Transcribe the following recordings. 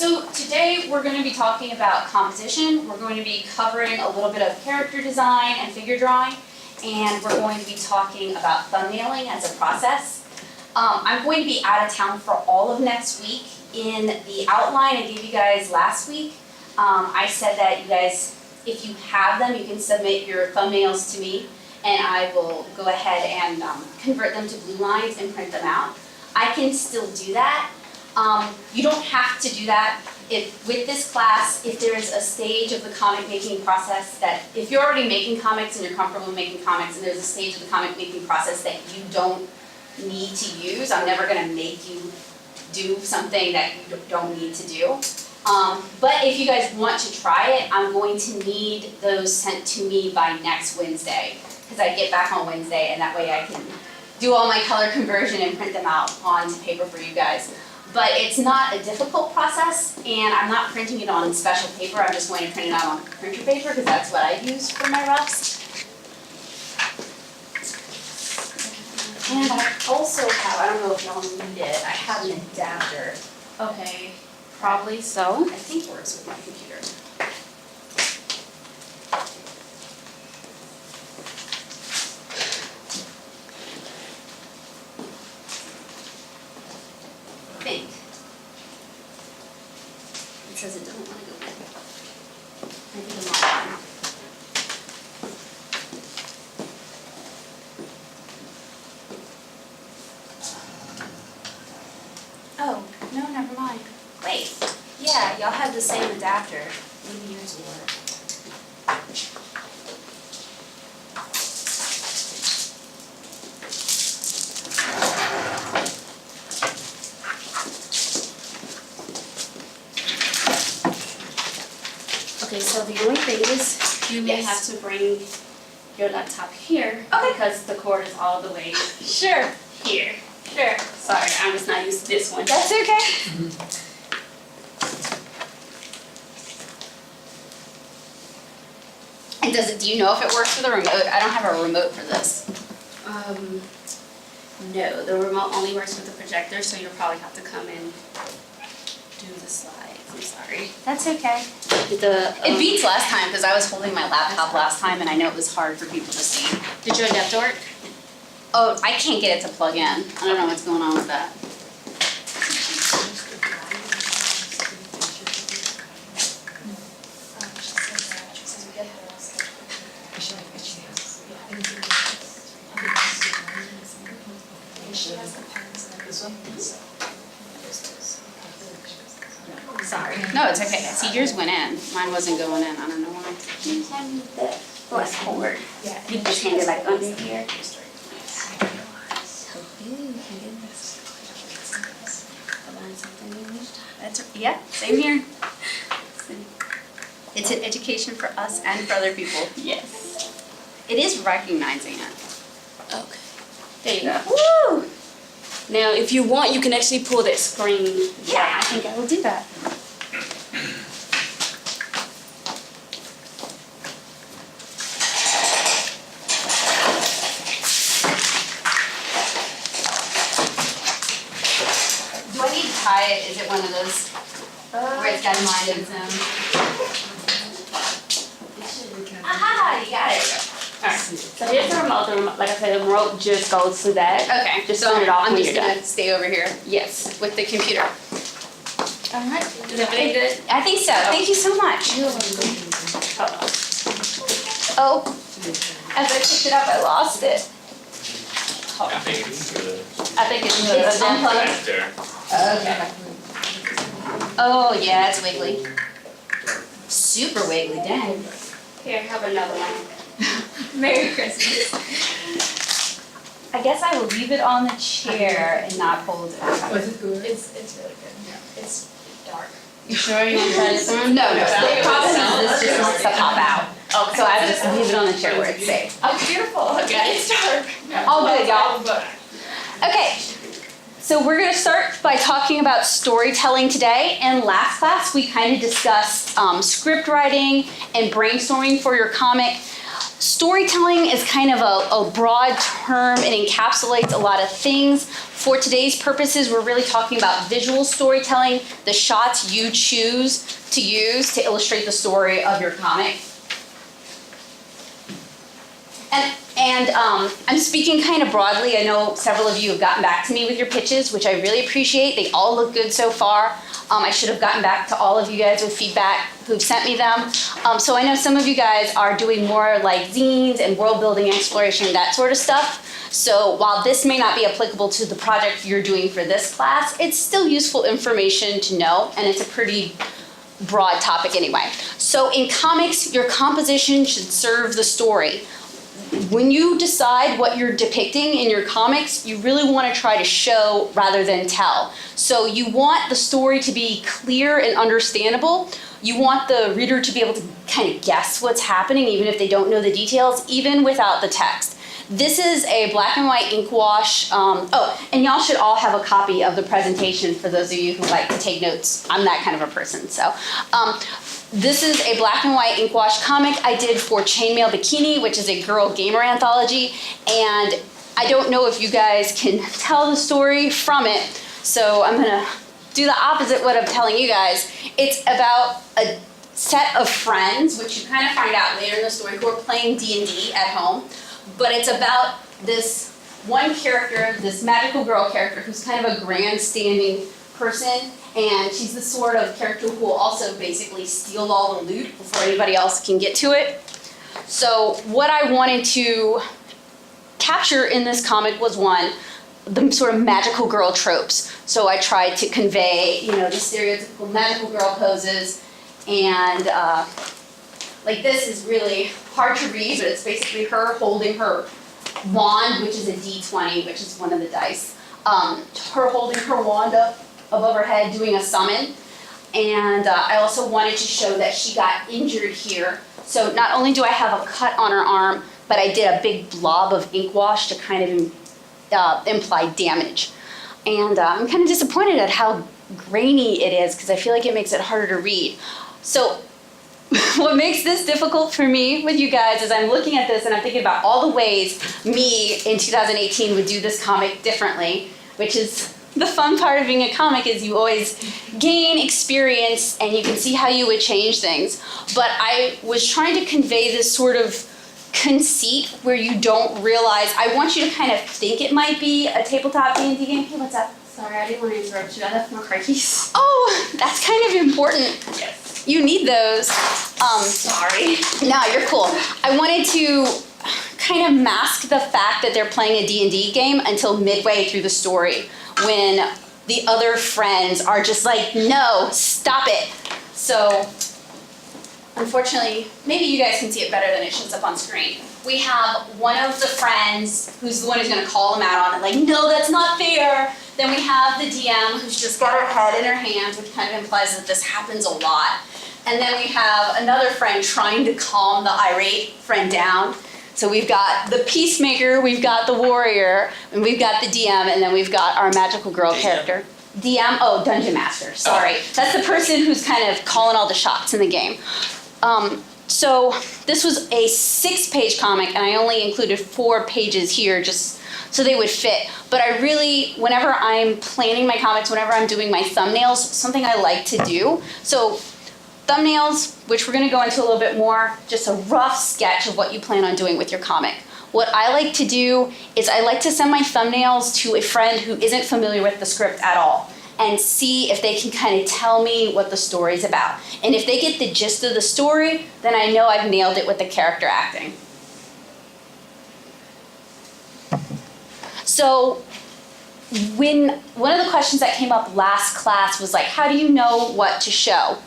So today we're going to be talking about composition. We're going to be covering a little bit of character design and figure drawing, and we're going to be talking about thumbnailing as a process. I'm going to be out of town for all of next week. In the outline I gave you guys last week, I said that you guys, if you have them, you can submit your thumbnails to me, and I will go ahead and convert them to blue lines and print them out. I can still do that. You don't have to do that. With this class, if there is a stage of the comic making process that, if you're already making comics and you're comfortable making comics, and there's a stage of the comic making process that you don't need to use, I'm never going to make you do something that you don't need to do. But if you guys want to try it, I'm going to need those sent to me by next Wednesday, because I get back on Wednesday, and that way I can do all my color conversion and print them out onto paper for you guys. But it's not a difficult process, and I'm not printing it on special paper. I'm just going to print it out on printer paper, because that's what I use for my roughs. And I also have, I don't know if y'all need it, I have an adapter. Okay, probably so. I think works with my computer. I think. It says it doesn't want to go in. I think I'm online. Oh, no, never mind. Wait, yeah, y'all have the same adapter. Maybe yours will work. Okay, so the only thing is, You may Yes. have to bring your laptop here because the cord is all the way sure, here. sure. Sorry, I'm just not used to this one. That's okay. And do you know if it works with a remote? I don't have a remote for this. No, the remote only works with the projector, so you'll probably have to come and do the slides. I'm sorry. That's okay. It beats last time because I was holding my laptop last time and I know it was hard for people to see. Did your adapter work? Oh, I can't get it to plug in. I don't know what's going on with that. Sorry. No, it's okay. See, yours went in. Mine wasn't going in. I don't know why. You can use the plus cord. Yeah. You just hand it like under here. Yeah, same here. It's an education for us and for other people. Yes. It is recognizing it. Okay. There you go. Woo! Now, if you want, you can actually pull that screen. Yeah, I think I will do that. Do I need to tie it? Is it one of those where it's got mine in them? Aha, you got it. Alright, so here's the remote. The remote, like I said, the remote just goes to that. Okay, Just so turn it off I'm when just you're gonna done. stay over here Yes. with the computer. Alright. Is everything good? I think so. Thank you so much. Hold on. Oh, as I picked it up, I lost it. Hold I on. think it's good. I think it's good. It's unplugged. After. Okay. Oh, yeah, it's wiggly. Super wiggly, dang. Here, have another one. Merry Christmas. I guess I will leave it on the chair and not hold it. Was it good? It's really good. It's dark. You sure you want to try this one? No, the problem is this just wants to pop out. Okay. So I just leave it on the chair where it's safe. Oh, beautiful. Okay, it's dark. All good, y'all. Okay, so we're gonna start by talking about storytelling today. In last class, we kind of discussed script writing and brainstorming for your comic. Storytelling is kind of a broad term. It encapsulates a lot of things. For today's purposes, we're really talking about visual storytelling, the shots you choose to use to illustrate the story of your comic. And I'm speaking kind of broadly. I know several of you have gotten back to me with your pitches, which I really appreciate. They all look good so far. I should have gotten back to all of you guys with feedback who've sent me them. So I know some of you guys are doing more like zines and world building, exploration, that sort of stuff. So while this may not be applicable to the project you're doing for this class, it's still useful information to know, and it's a pretty broad topic anyway. So in comics, your composition should serve the story. When you decide what you're depicting in your comics, you really want to try to show rather than tell. So you want the story to be clear and understandable. You want the reader to be able to kind of guess what's happening, even if they don't know the details, even without the text. This is a black and white ink wash. And y'all should all have a copy of the presentation for those of you who like to take notes. I'm that kind of a person. So this is a black and white ink wash comic I did for Chainmail Bikini, which is a girl gamer anthology. And I don't know if you guys can tell the story from it. So I'm gonna do the opposite what I'm telling you guys. It's about a set of friends, which you kind of find out later in the story, who are playing D&D at home. But it's about this one character, this magical girl character, who's kind of a grandstanding person, and she's the sort of character who will also basically steal all the loot before anybody else can get to it. So what I wanted to capture in this comic was the sort of magical girl tropes. So I tried to convey, the stereotypical magical girl poses, and like this is really hard to read, but it's basically her holding her wand, which is a D20, which is one of the dice. Her holding her wand up above her head, doing a summon. And I also wanted to show that she got injured here. So not only do I have a cut on her arm, but I did a big blob of ink wash to kind of imply damage. And I'm kind of disappointed at how grainy it is, because I feel like it makes it harder to read. So what makes this difficult for me with you guys is I'm looking at this and I'm thinking about all the ways me in 2018 would do this comic differently, which is the fun part of being a comic, is you always gain experience and you can see how you would change things. But I was trying to convey this sort of conceit where you don't realize, I want you to kind of think it might be a tabletop D&D game. Hey, what's up? Sorry, I didn't want to interrupt you. I left my car keys. Oh, that's kind of important. Yes. You need those. Sorry. No, you're cool. I wanted to kind of mask the fact that they're playing a D&D game until midway through the story, when the other friends are just like, no, stop it. So, unfortunately, maybe you guys can see it better than it shows up on screen. We have one of the friends who's the one who's gonna call them out on it, like, no, that's not fair. Then we have the DM who's just got her head in her hands, which kind of implies that this happens a lot. And then we have another friend trying to calm the irate friend down. So we've got the peacemaker, we've got the warrior, and we've got the DM, and then we've got our magical girl character. DM, oh, Dungeon Master, sorry. That's the person who's kind of calling all the shots in the game. So this was a 6-page comic, and I only included 4 pages here just so they would fit. But I really, whenever I'm planning my comics, whenever I'm doing my thumbnails, something I like to do. So thumbnails, which we're gonna go into a little bit more, just a rough sketch of what you plan on doing with your comic. What I like to do is I like to send my thumbnails to a friend who isn't familiar with the script at all, and see if they can kind of tell me what the story's about. And if they get the gist of the story, then I know I've nailed it with the character acting. So one of the questions that came up last class was like, how do you know what to show?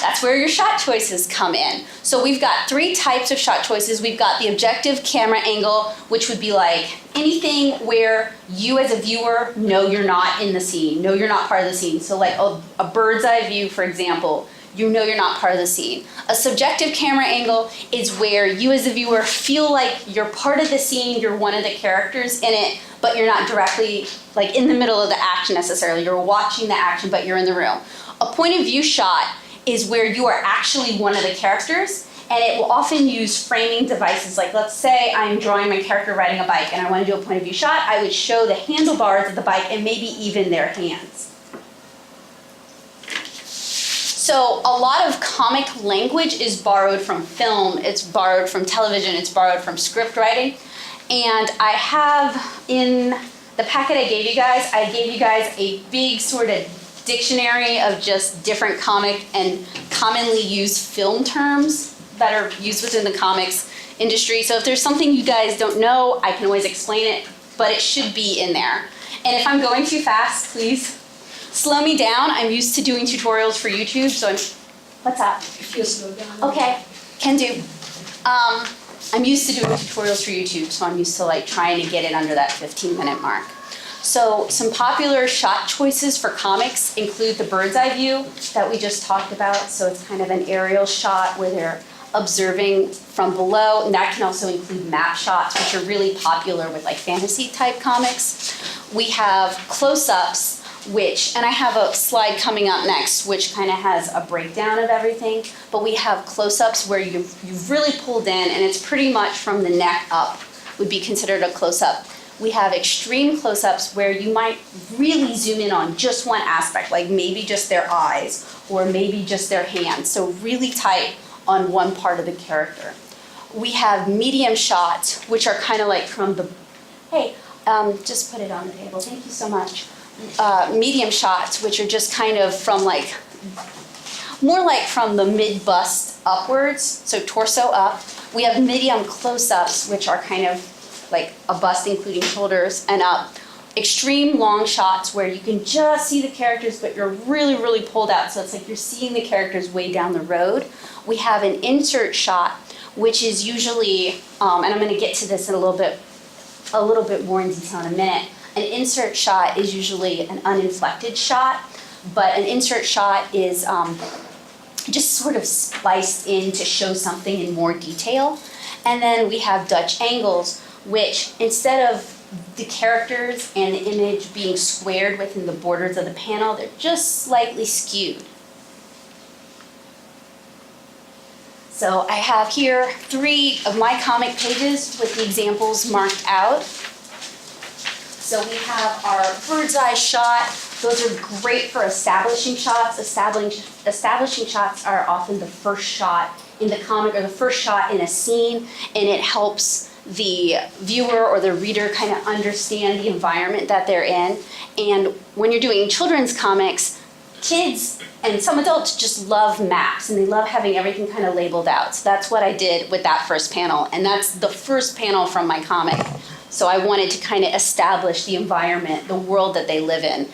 That's where your shot choices come in. So we've got 3 types of shot choices. We've got the objective camera angle, which would be like anything where you as a viewer know you're not in the scene, know you're not part of the scene. So like a bird's eye view, for example, you know you're not part of the scene. A subjective camera angle is where you as a viewer feel like you're part of the scene, you're one of the characters in it, but you're not directly like in the middle of the action necessarily. You're watching the action, but you're in the room. A point of view shot is where you are actually one of the characters And it will often use framing devices, like let's say I'm drawing my character riding a bike and I want to do a point of view shot, I would show the handlebars of the bike and maybe even their hands. So a lot of comic language is borrowed from film, it's borrowed from television, it's borrowed from script writing. And I have in the packet I gave you guys a big sort of dictionary of just different comic and commonly used film terms that are used within the comics industry. So if there's something you guys don't know, I can always explain it, but it should be in there. And if I'm going too fast, please slow me down. I'm used to doing tutorials for YouTube, so what's up? If you slow down. Okay, can do. I'm used to doing tutorials for YouTube, so I'm used to like trying to get it under that 15-minute mark. So some popular shot choices for comics include the bird's eye view that we just talked about. So it's kind of an aerial shot where they're observing from below, and that can also include map shots, which are really popular with like fantasy type comics. We have close-ups, which, and I have a slide coming up next, which kind of has a breakdown of everything, but we have close-ups where you've really pulled in, and it's pretty much from the neck up would be considered a close-up. We have extreme close-ups where you might really zoom in on just one aspect, like maybe just their eyes, or maybe just their hands, so really tight on one part of the character. We have medium shots, which are kind of like from the, hey, just put it on the table, thank you so much. Medium shots, which are just kind of from like, more like from the mid-bust upwards, so torso up. We have medium close-ups, which are kind of like a bust including shoulders and up. Extreme long shots where you can just see the characters, but you're really, really pulled out, so it's like you're seeing the characters way down the road. We have an insert shot, which is usually, and I'm gonna get to this in a little bit more in detail in a minute. An insert shot is usually an uninflected shot, but an insert shot is just sort of spliced in to show something in more detail. And then we have Dutch angles, which instead of the characters and the image being squared within the borders of the panel, they're just slightly skewed. So I have here 3 of my comic pages with the examples marked out. So we have our bird's eye shot. Those are great for establishing shots. Establishing shots are often the first shot in the comic or the first shot in a scene, and it helps the viewer or the reader kind of understand the environment that they're in. And when you're doing children's comics, kids and some adults just love maps and they love having everything kind of labeled out. So that's what I did with that first panel, and that's the first panel from my comic. So I wanted to kind of establish the environment, the world that they live in.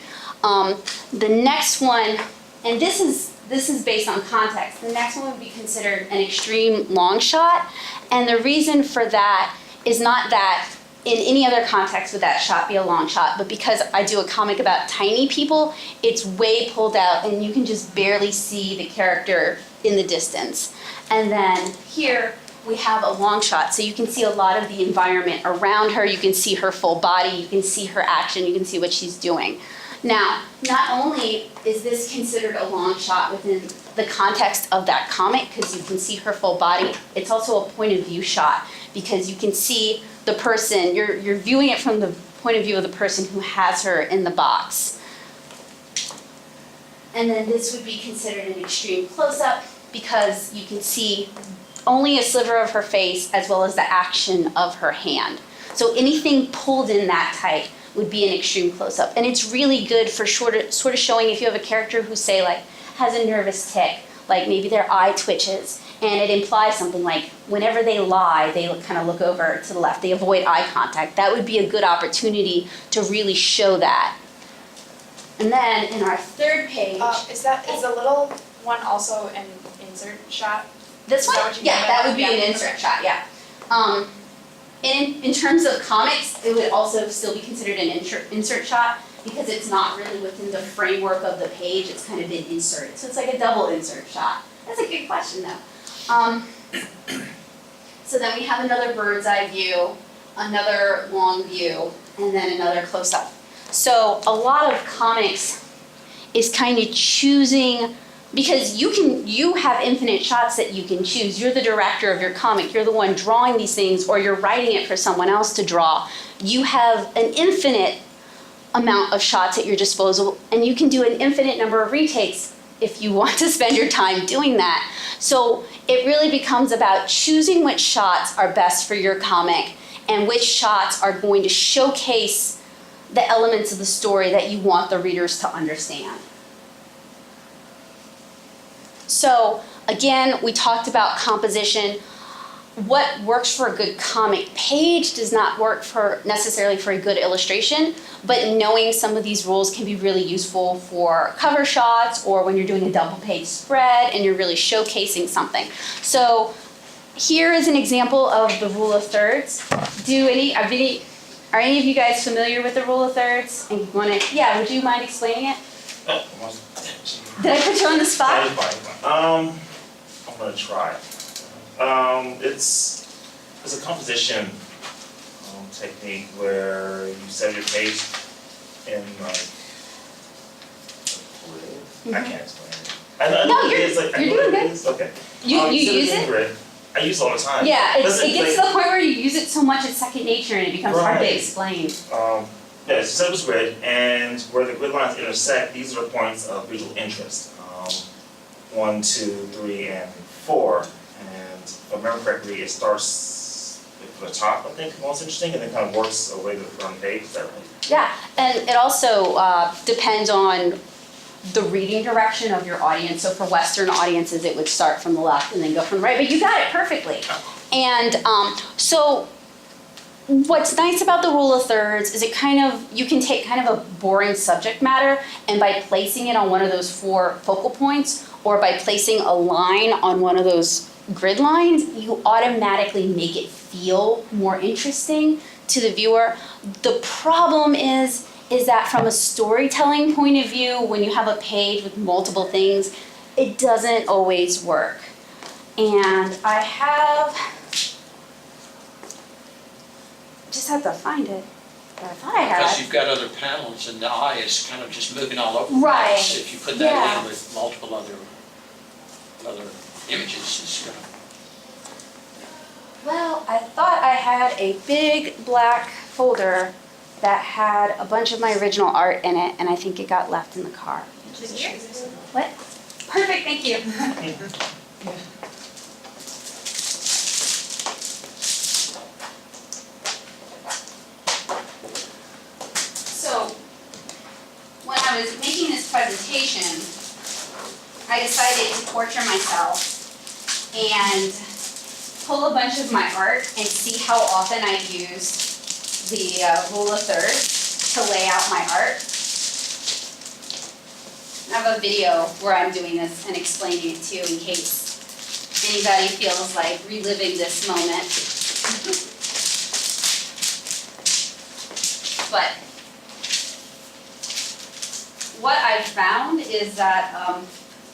The next one, and this is based on context, the next one would be considered an extreme long shot. And the reason for that is not that in any other context would that shot be a long shot, but because I do a comic about tiny people, it's way pulled out and you can just barely see the character in the distance. And then here we have a long shot, so you can see a lot of the environment around her, you can see her full body, you can see her action, you can see what she's doing. Now, not only is this considered a long shot within the context of that comic, because you can see her full body, it's also a point of view shot, because you can see the person, you're viewing it from the point of view of the person who has her in the box. And then this would be considered an extreme close-up, because you can see only a sliver of her face as well as the action of her hand. So anything pulled in that tight would be an extreme close-up. And it's really good for sort of showing if you have a character who, say, like, has a nervous tic, like maybe their eye twitches, and it implies something like whenever they lie, they kind of look over to the left, they avoid eye contact. That would be a good opportunity to really show that. And then in our third page... Is the little one also an insert shot? This Is one? that what you Yeah, mean by that that? would be Yeah. an insert shot, yeah. In terms of comics, it would also still be considered an insert shot because it's not really within the framework of the page, it's kind of been inserted. So it's like a double insert shot. That's a good question though. So then we have another bird's eye view, another long view, and then another close-up. So a lot of comics is kind of choosing Because you have infinite shots that you can choose. You're the director of your comic. You're the one drawing these things, or you're writing it for someone else to draw. You have an infinite amount of shots at your disposal, and you can do an infinite number of retakes if you want to spend your time doing that. So it really becomes about choosing which shots are best for your comic and which shots are going to showcase the elements of the story that you want the readers to understand. So again, we talked about composition. What works for a good comic page does not work necessarily for a good illustration, but knowing some of these rules can be really useful for cover shots or when you're doing a double page spread and you're really showcasing something. So here is an example of the rule of thirds. Are any of you guys familiar with the rule of thirds? And would you mind explaining it? Did I put you on the spot? I'm gonna try. It's a composition technique where you set your page in like grid. I can't explain it. I know No, what it is, like, I know you're what it doing is. Okay. You set use in it? grid. I use it all the time. Yeah, it Listen, gets to the point where you use it so much it's second nature and it becomes hard to Right. explain. Yeah, it's set with grid, and where the grid lines intersect, these are the points of visual interest. 1, 2, 3, and 4. And if I remember correctly, it starts from the top, I think, most interesting, and then kind of works away to the front page. Is that right? Yeah, and it also depends on the reading direction of your audience. So for Western audiences, it would start from the left and then go from the right, but you got it perfectly. And so what's nice about the rule of thirds is you can take kind of a boring subject matter, and by placing it on one of those 4 focal points, or by placing a line on one of those grid lines, you automatically make it feel more interesting to the viewer. The problem is that from a storytelling point of view, when you have a page with multiple things, it doesn't always work. And just have to find it. But I thought I had. Because you've got other panels and the eye is kind of just moving all over the Right. place. If you put that Yeah. in with multiple other images, it's gonna. Well, I thought I had a big black folder that had a bunch of my original art in it, and I think it got left in the car. What? Perfect, thank you. So, when I was making this presentation, I decided to torture myself and pull a bunch of my art and see how often I used the rule of thirds to lay out my art. I have a video where I'm doing this and explaining it to you in case anybody feels like reliving this moment. But what I've found is that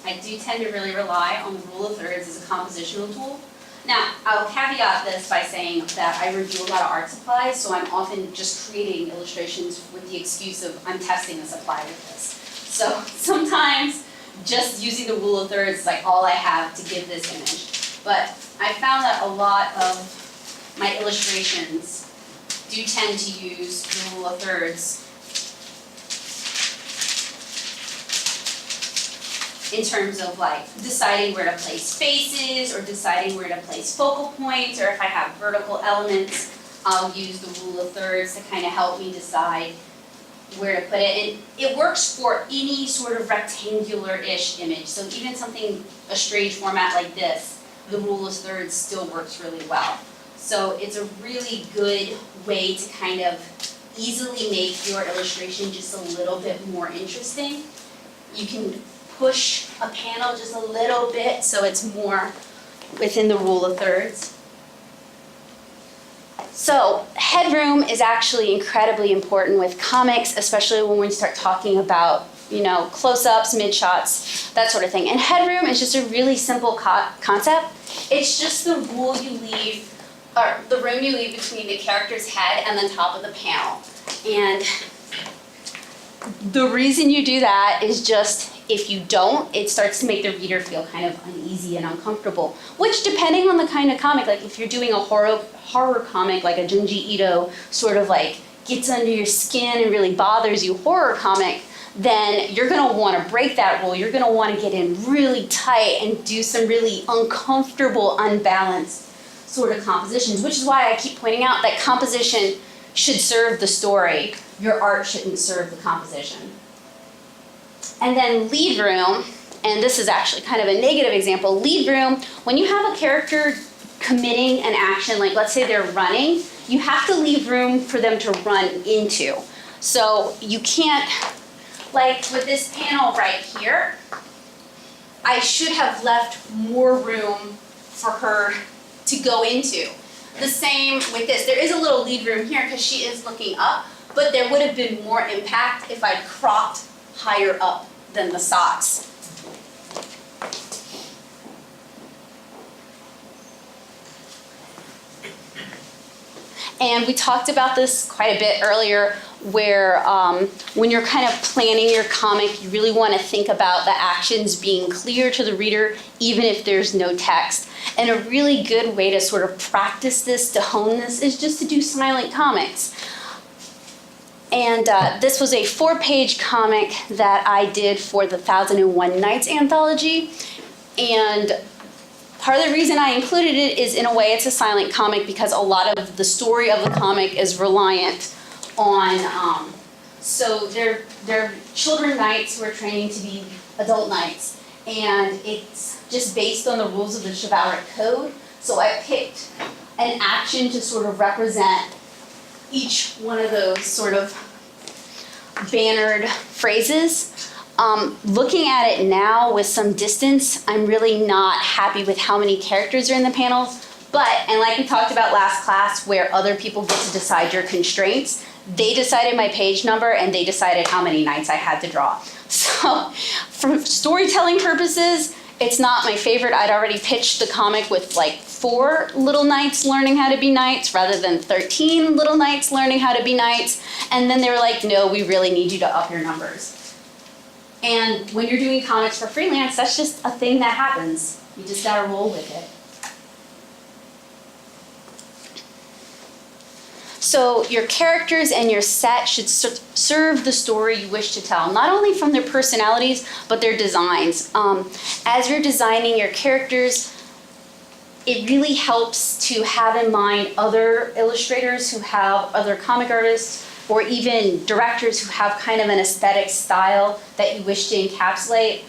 I do tend to really rely on the rule of thirds as a compositional tool. Now, I'll caveat this by saying that I review a lot of art supplies, so I'm often just creating illustrations with the excuse of I'm testing the supply with this. So sometimes just using the rule of thirds is like all I have to give this image. But I found that a lot of my illustrations do tend to use the rule of thirds in terms of like deciding where to place faces or deciding where to place focal points, or if I have vertical elements, I'll use the rule of thirds to kind of help me decide where to put it. And it works for any sort of rectangular-ish image. So even something, a strange format like this, the rule of thirds still works really well. So it's a really good way to kind of easily make your illustration just a little bit more interesting. You can push a panel just a little bit so it's more within the rule of thirds. So headroom is actually incredibly important with comics, especially when we start talking about, close-ups, mid-shots, that sort of thing. And headroom is just a really simple concept. It's just the rule you leave, or the room you leave between the character's head and the top of the panel. And the reason you do that is just if you don't, it starts to make the reader feel kind of uneasy and uncomfortable, which depending on the kind of comic, like if you're doing a horror comic, like a Junji Ito sort of like gets under your skin and really bothers you horror comic, then you're gonna wanna break that rule. You're gonna wanna get in really tight and do some really uncomfortable, unbalanced sort of compositions, which is why I keep pointing out that composition should serve the story. Your art shouldn't serve the composition. And then lead room, and this is actually kind of a negative example. Lead room, when you have a character committing an action, like let's say they're running, you have to leave room for them to run into. So you can't, like with this panel right here, I should have left more room for her to go into. The same with this. There is a little lead room here because she is looking up, but there would have been more impact if I'd cropped higher up than the socks. And we talked about this quite a bit earlier, where when you're kind of planning your comic, you really want to think about the actions being clear to the reader, even if there's no text. And a really good way to sort of practice this, to hone this, is just to do silent comics. And this was a 4-page comic that I did for the 1001 Nights anthology. And part of the reason I included it is, in a way, it's a silent comic because a lot of the story of the comic is reliant on, so they're children knights who are training to be adult knights. And it's just based on the rules of the chivalric code. So I picked an action to sort of represent each one of those sort of bannered phrases. Looking at it now with some distance, I'm really not happy with how many characters are in the panels. But, and like we talked about last class, where other people get to decide your constraints, they decided my page number and they decided how many knights I had to draw. So for storytelling purposes, it's not my favorite. I'd already pitched the comic with like 4 little knights learning how to be knights rather than 13 little knights learning how to be knights. And then they were like, no, we really need you to up your numbers. And when you're doing comics for freelance, that's just a thing that happens. You just gotta roll with it. So your characters and your set should serve the story you wish to tell, not only from their personalities, but their designs. As you're designing your characters, it really helps to have in mind other illustrators who have, other comic artists, or even directors who have kind of an aesthetic style that you wish to encapsulate.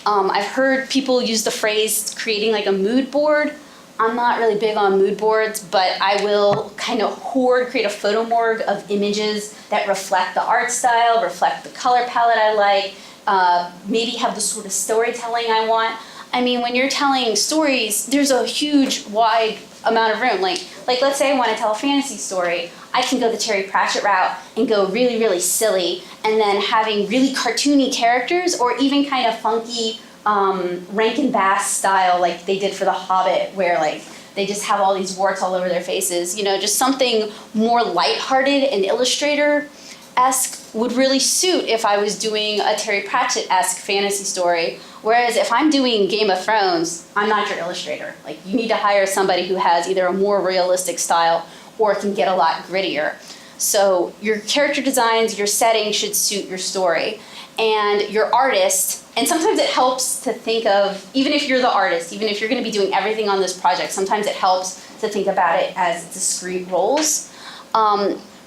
I've heard people use the phrase creating like a mood board. I'm not really big on mood boards, but I will kind of create a photo morgue of images that reflect the art style, reflect the color palette I like, maybe have the sort of storytelling I want. I mean, when you're telling stories, there's a huge, wide amount of room. Like let's say I want to tell a fantasy story. I can go the Terry Pratchett route and go really, really silly, and then having really cartoony characters, or even kind of funky Rankin Bass style, like they did for The Hobbit, where like they just have all these warts all over their faces. You know, just something more lighthearted and illustrator-esque would really suit if I was doing a Terry Pratchett-esque fantasy story. Whereas if I'm doing Game of Thrones, I'm not your illustrator. Like, you need to hire somebody who has either a more realistic style or can get a lot grittier. So your character designs, your setting should suit your story. And your artist, and sometimes it helps to think of, even if you're the artist, even if you're going to be doing everything on this project, sometimes it helps to think about it as discrete roles.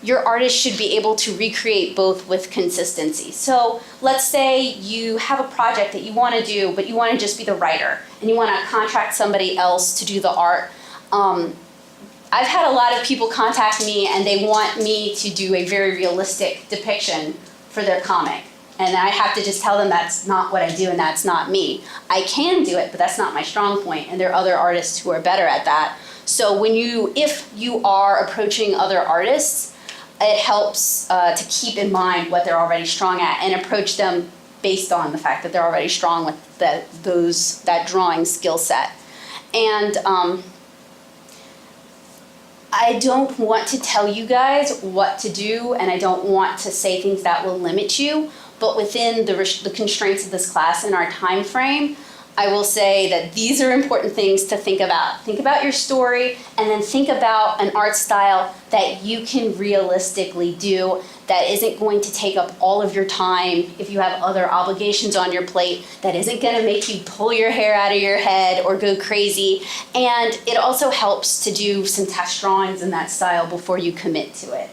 Your artist should be able to recreate both with consistency. So let's say you have a project that you want to do, but you want to just be the writer, and you want to contract somebody else to do the art. I've had a lot of people contact me and they want me to do a very realistic depiction for their comic. And I have to just tell them that's not what I do and that's not me. I can do it, but that's not my strong point, and there are other artists who are better at that. So if you are approaching other artists, it helps to keep in mind what they're already strong at and approach them based on the fact that they're already strong with that drawing skill set. And I don't want to tell you guys what to do, and I don't want to say things that will limit you, but within the constraints of this class and our time frame, I will say that these are important things to think about. Think about your story, and then think about an art style that you can realistically do that isn't going to take up all of your time if you have other obligations on your plate, that isn't going to make you pull your hair out of your head or go crazy. And it also helps to do some test drawings in that style before you commit to it.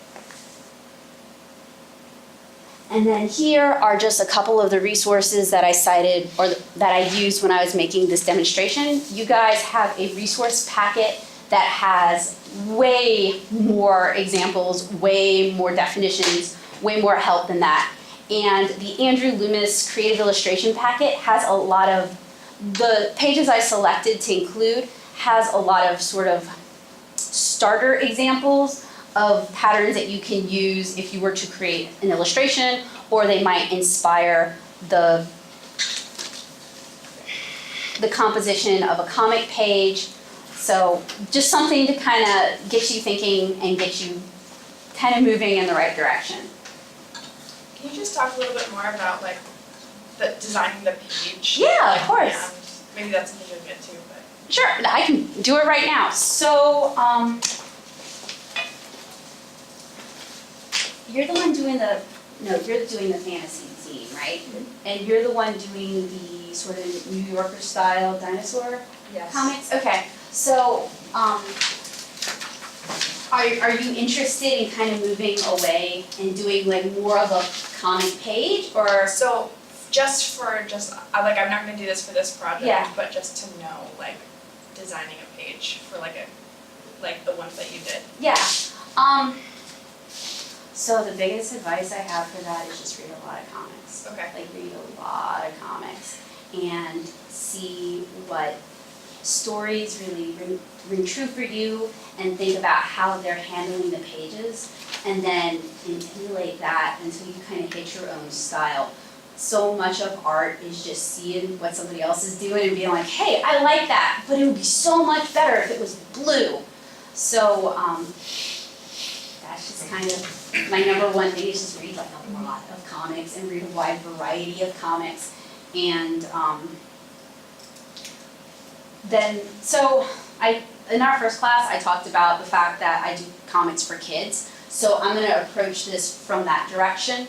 And then here are just a couple of the resources that I cited or that I used when I was making this demonstration. You guys have a resource packet that has way more examples, way more definitions, way more help than that. And the Andrew Loomis Creative Illustration packet has a lot of, the pages I selected to include has a lot of sort of starter examples of patterns that you can use if you were to create an illustration, or they might inspire the composition of a comic page. So just something to kind of get you thinking and get you kind of moving in the right direction. Can you just talk a little bit more about like the designing the page? Yeah, of course. And maybe that's something you'll get to, but. Sure, I can do it right now. So, you're the one doing you're doing the fantasy zine, right? And you're the one doing the sort of New Yorker style dinosaur Yes. comics? Okay, so, are you interested in kind of moving away and doing like more of a comic page, or? So like I'm not gonna do this for this project, Yeah. but just to know like designing a page for like the ones that you did. Yeah. So the biggest advice I have for that is just read a lot of comics. Okay. Like read a lot of comics and see what stories really ring true for you, and think about how they're handling the pages, and then emulate that until you kind of hit your own style. So much of art is just seeing what somebody else is doing and being like, hey, I like that, but it would be so much better if it was blue. So that's just kind of my number one thing, is just read like a lot of comics and read a wide variety of comics. And in our first class, I talked about the fact that I do comics for kids. So I'm gonna approach this from that direction,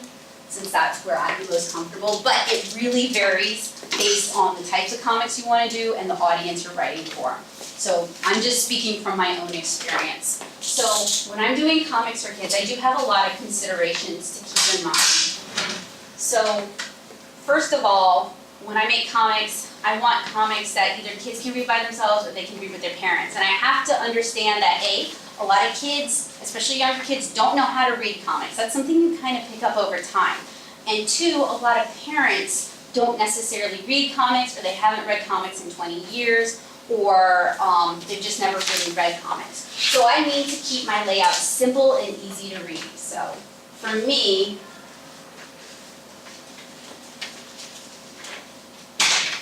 since that's where I'm most comfortable. But it really varies based on the types of comics you wanna do and the audience you're writing for. So I'm just speaking from my own experience. So when I'm doing comics for kids, I do have a lot of considerations to keep in mind. So first of all, when I make comics, I want comics that either kids can read by themselves or they can read with their parents. And I have to understand that a lot of kids, especially younger kids, don't know how to read comics. That's something you kind of pick up over time. And two, a lot of parents don't necessarily read comics, or they haven't read comics in 20 years, or they've just never really read comics. So I need to keep my layout simple and easy to read. So for me,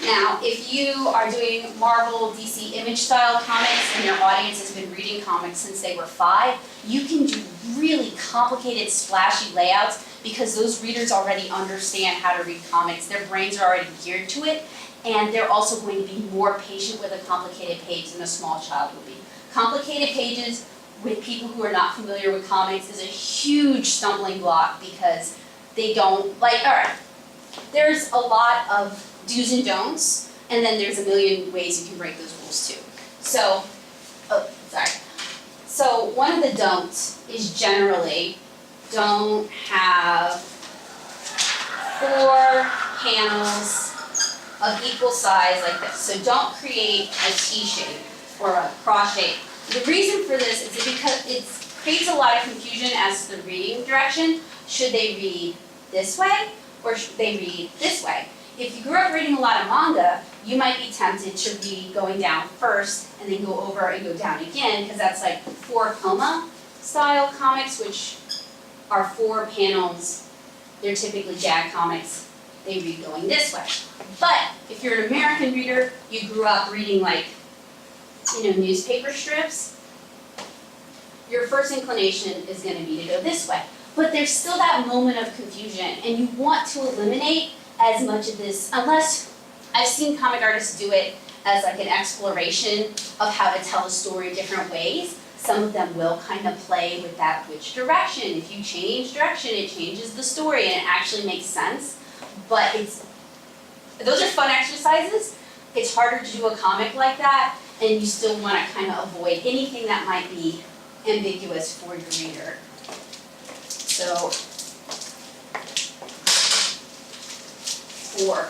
now, if you are doing Marvel, DC Image style comics and your audience has been reading comics since they were 5, you can do really complicated, splashy layouts because those readers already understand how to read comics. Their brains are already geared to it, and they're also going to be more patient with a complicated page than a small child would be. Complicated pages with people who are not familiar with comics is a huge stumbling block because they don't, like, all right, there's a lot of do's and don'ts, and then there's a million ways you can break those rules too. So, So one of the don'ts is generally don't have 4 panels of equal size like this. So don't create a T shape or a cross shape. The reason for this is because it creates a lot of confusion as to the reading direction. Should they read this way or should they read this way? If you grew up reading a lot of manga, you might be tempted to read going down first and then go over and go down again, because that's like 4 coma style comics, which are 4 panels. They're typically gag comics. They read going this way. But if you're an American reader, you grew up reading like, newspaper strips, your first inclination is going to be to go this way. but there's still that moment of confusion, and you want to eliminate as much of this, unless I've seen comic artists do it as like an exploration of how to tell a story different ways. Some of them will kind of play with that which direction. If you change direction, it changes the story and it actually makes sense. But those are fun exercises. It's harder to do a comic like that, and you still want to kind of avoid anything that might be ambiguous for your reader. So, 4.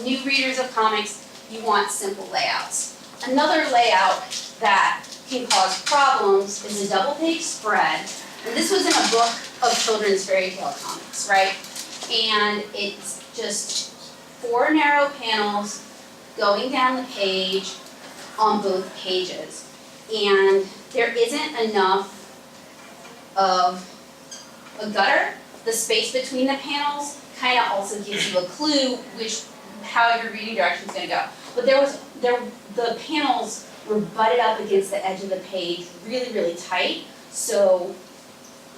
New readers of comics, you want simple layouts. Another layout that can cause problems is a double-page spread. And this was in a book of children's fairy tale comics, right? And it's just 4 narrow panels going down the page on both pages. And there isn't enough of a gutter. The space between the panels kind of also gives you a clue how your reading direction is going to go. But the panels were butted up against the edge of the page really, really tight. So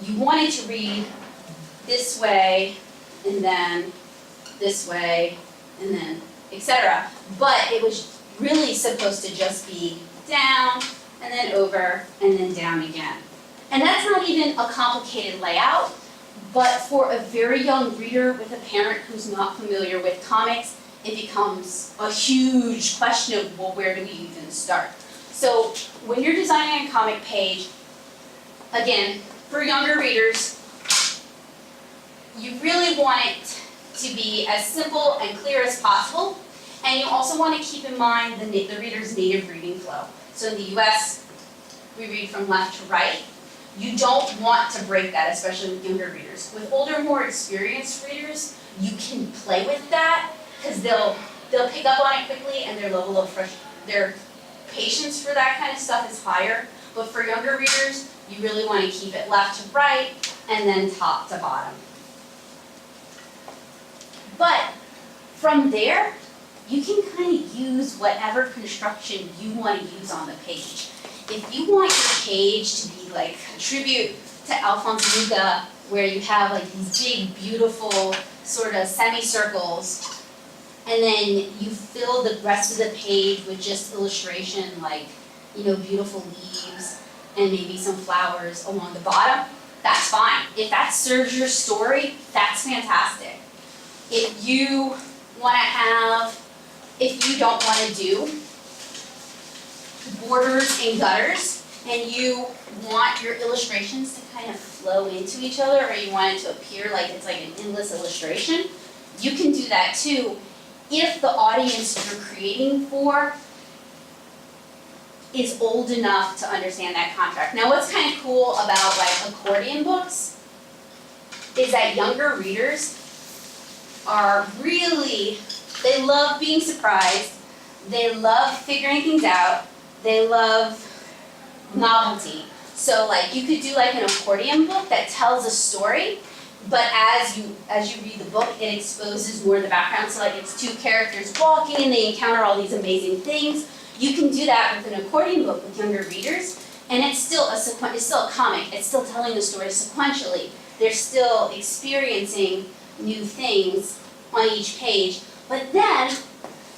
you wanted to read this way, and then this way, and then etc. But it was really supposed to just be down, and then over, and then down again. And that's not even a complicated layout, but for a very young reader with a parent who's not familiar with comics, it becomes a huge question of, well, where do we even start? So when you're designing a comic page, again, for younger readers, you really want it to be as simple and clear as possible, and you also want to keep in mind the reader's native reading flow. So in the US, we read from left to right. You don't want to break that, especially with younger readers. With older, more experienced readers, you can play with that, because they'll pick up on it quickly, and their level of their patience for that kind of stuff is higher. But for younger readers, you really want to keep it left to right, and then top to bottom. But from there, you can kind of use whatever construction you want to use on the page. If you want your page to be like a tribute to Alphonse Mucha, where you have like these big, beautiful sort of semicircles, and then you fill the rest of the page with just illustration like, beautiful leaves and maybe some flowers along the bottom, that's fine. If that serves your story, that's fantastic. If you don't want to do borders and gutters, and you want your illustrations to kind of flow into each other, or you want it to appear like it's like an endless illustration, you can do that too, if the audience you're creating for is old enough to understand that contract. Now what's kind of cool about like accordion books is that younger readers are they love being surprised, they love figuring things out, they love novelty. So like you could do like an accordion book that tells a story, but as you read the book, it exposes more of the background. So like it's 2 characters walking and they encounter all these amazing things. You can do that with an accordion book with younger readers, and it's still a comic. It's still telling the story sequentially. They're still experiencing new things on each page. But then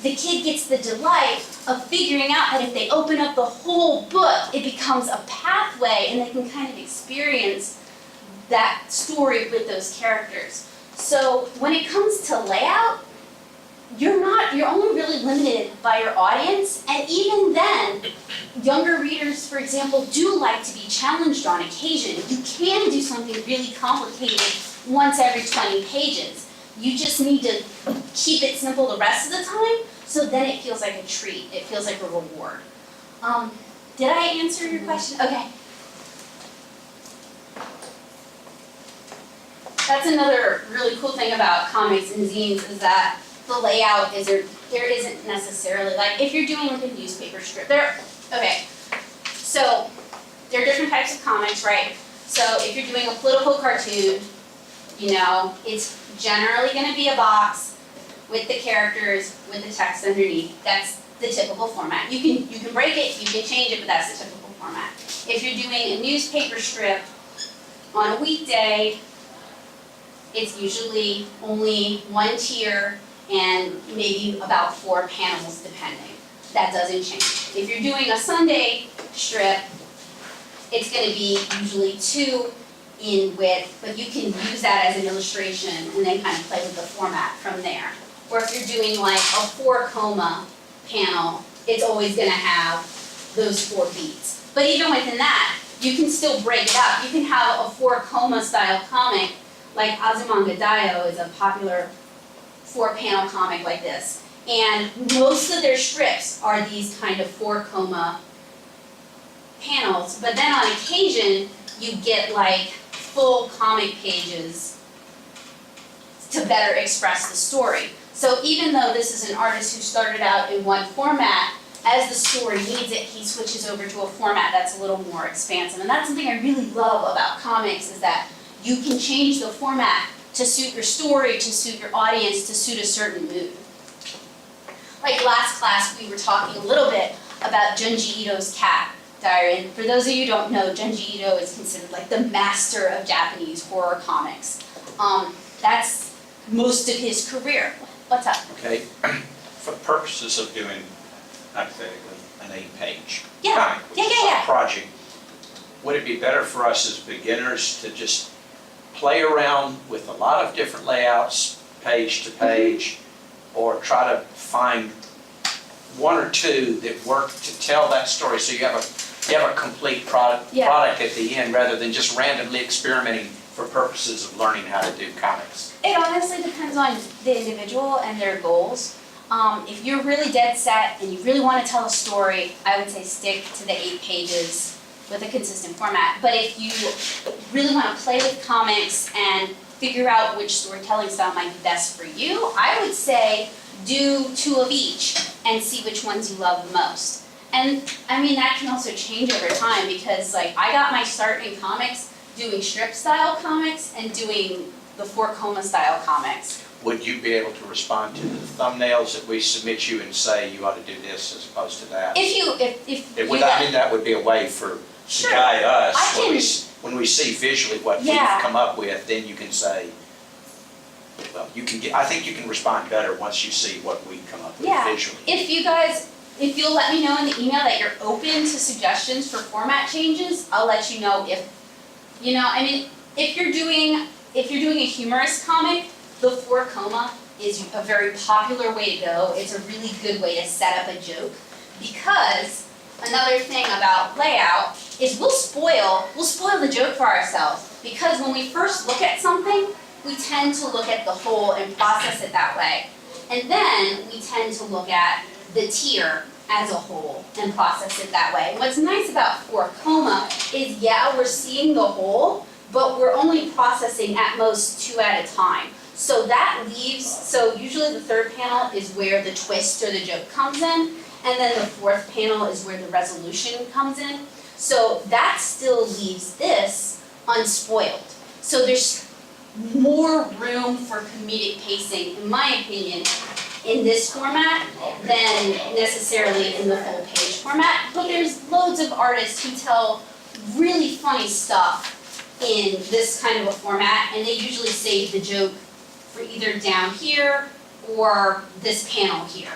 the kid gets the delight of figuring out that if they open up the whole book, it becomes a pathway, and they can kind of experience that story with those characters. So when it comes to layout, you're only really limited by your audience, and even then, younger readers, for example, do like to be challenged on occasion. You can do something really complicated once every 20 pages. You just need to keep it simple the rest of the time, so then it feels like a treat. It feels like a reward. Did I answer your question? Okay. That's another really cool thing about comics and zines, is that the layout there isn't necessarily, like if you're doing like a newspaper strip, so there are different types of comics, right? So if you're doing a political cartoon, it's generally going to be a box with the characters, with the text underneath. That's the typical format. You can break it, you can change it, but that's the typical format. If you're doing a newspaper strip, on a weekday, it's usually only one tier and maybe about 4 panels depending. That doesn't change. If you're doing a Sunday strip, it's gonna be usually 2 in width, but you can use that as an illustration and then kind of play with the format from there. Or if you're doing like a 4 coma panel, it's always gonna have those 4 beats. But even within that, you can still break it up. You can have a 4 coma style comic, like Azumangadayo is a popular 4 panel comic like this. And most of their strips are these kind of 4 coma panels, but then on occasion, you get like full comic pages to better express the story. So even though this is an artist who started out in one format, as the story needs it, he switches over to a format that's a little more expansive. And that's something I really love about comics, is that you can change the format to suit your story, to suit your audience, to suit a certain mood. Like last class, we were talking a little bit about Junji Ito's Cat Diary. And for those of you who don't know, Junji Ito is considered like the master of Japanese horror comics. That's most of his career. What's up? Okay, for purposes of doing hypothetically an 8-page Yeah, yeah. project, would it be better for us as beginners to just play around with a lot of different layouts, page to page, or try to find 1 or 2 that work to tell that story, so you have a complete product at the end, rather than just randomly experimenting for purposes of learning how to do comics? It honestly depends on the individual and their goals. If you're really dead set and you really want to tell a story, I would say stick to the 8 pages with a consistent format. But if you really want to play with comics and figure out which storytelling style might be best for you, I would say do 2 of each and see which ones you love the most. And I mean, that can also change over time, because like I got my start in comics doing strip style comics and doing the 4 coma style comics. Would you be able to respond to the thumbnails that we submit you and say you ought to do this as opposed to that? If you I mean, that would be a way to Sure. guide us. I can- When we see visually what we've Yeah. come up with, then you can say, well, I think you can respond better once you see what we come up with Yeah. visually. If you'll let me know in the email that you're open to suggestions for format changes, I'll let you know if, I mean, if you're doing a humorous comic, the 4 coma is a very popular way to go. It's a really good way to set up a joke, because another thing about layout is we'll spoil the joke for ourselves, because when we first look at something, we tend to look at the whole and process it that way. And then we tend to look at the tier as a whole and process it that way. And what's nice about 4 coma is, we're seeing the whole, but we're only processing at most 2 at a time. So that leaves, usually the 3rd panel is where the twist or the joke comes in, and then the 4th panel is where the resolution comes in. So that still leaves this unspoiled. So there's more room for comedic pacing, in my opinion, in this format than necessarily in the full page format. But there's loads of artists who tell really funny stuff in this kind of a format, and they usually save the joke for either down here or this panel here.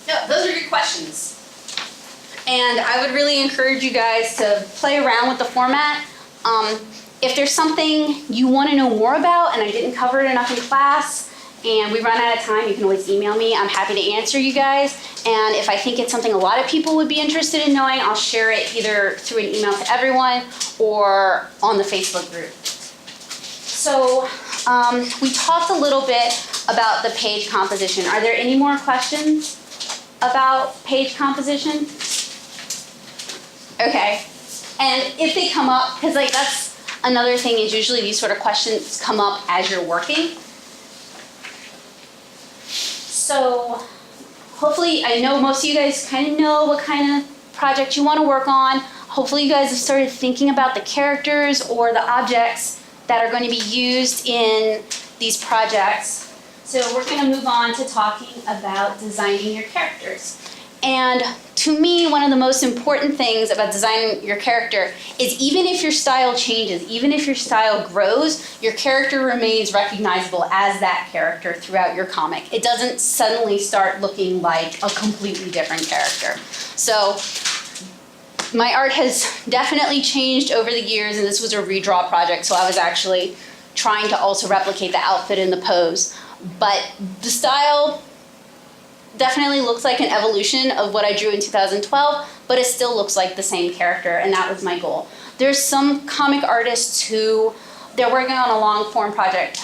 No, those are good questions. And I would really encourage you guys to play around with the format. If there's something you want to know more about and I didn't cover it enough in class and we run out of time, you can always email me. I'm happy to answer you guys. And if I think it's something a lot of people would be interested in knowing, I'll share it either through an email to everyone or on the Facebook group. So we talked a little bit about the page composition. Are there any more questions about page composition? Okay. And if they come up, because like that's another thing, is usually these sort of questions come up as you're working. So hopefully, I know most of you guys kind of know what kind of project you want to work on. Hopefully you guys have started thinking about the characters or the objects that are going to be used in these projects. So we're gonna move on to talking about designing your characters. And to me, one of the most important things about designing your character is even if your style changes, even if your style grows, your character remains recognizable as that character throughout your comic. It doesn't suddenly start looking like a completely different character. So my art has definitely changed over the years, and this was a redraw project, so I was actually trying to also replicate the outfit and the pose. But the style definitely looks like an evolution of what I drew in 2012, but it still looks like the same character, and that was my goal. There's some comic artists who, they're working on a long form project.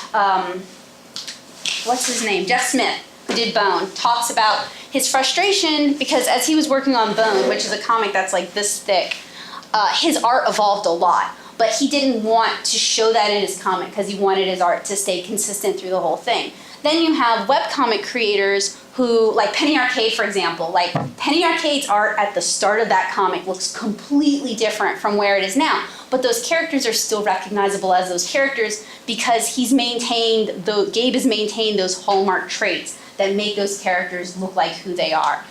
What's his name? Jeff Smith, who did Bone, talks about his frustration because as he was working on Bone, which is a comic that's like this thick, his art evolved a lot. But he didn't want to show that in his comic because he wanted his art to stay consistent through the whole thing. Then you have webcomic creators who, like Penny Arcade, for example. Like Penny Arcade's art at the start of that comic looks completely different from where it is now. But those characters are still recognizable as those characters because Gabe has maintained those hallmark traits that make those characters look like who they are.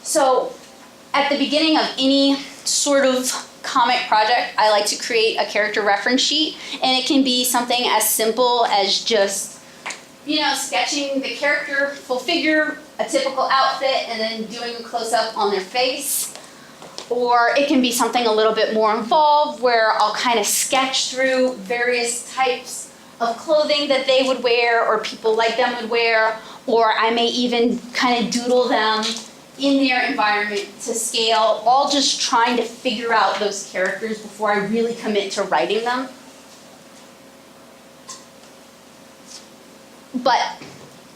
So at the beginning of any sort of comic project, I like to create a character reference sheet, and it can be something as simple as just, sketching the character, full figure, a typical outfit, and then doing a close-up on their face. Or it can be something a little bit more involved where I'll kind of sketch through various types of clothing that they would wear or people like them would wear, or I may even kind of doodle them in their environment to scale, all just trying to figure out those characters before I really commit to writing them. But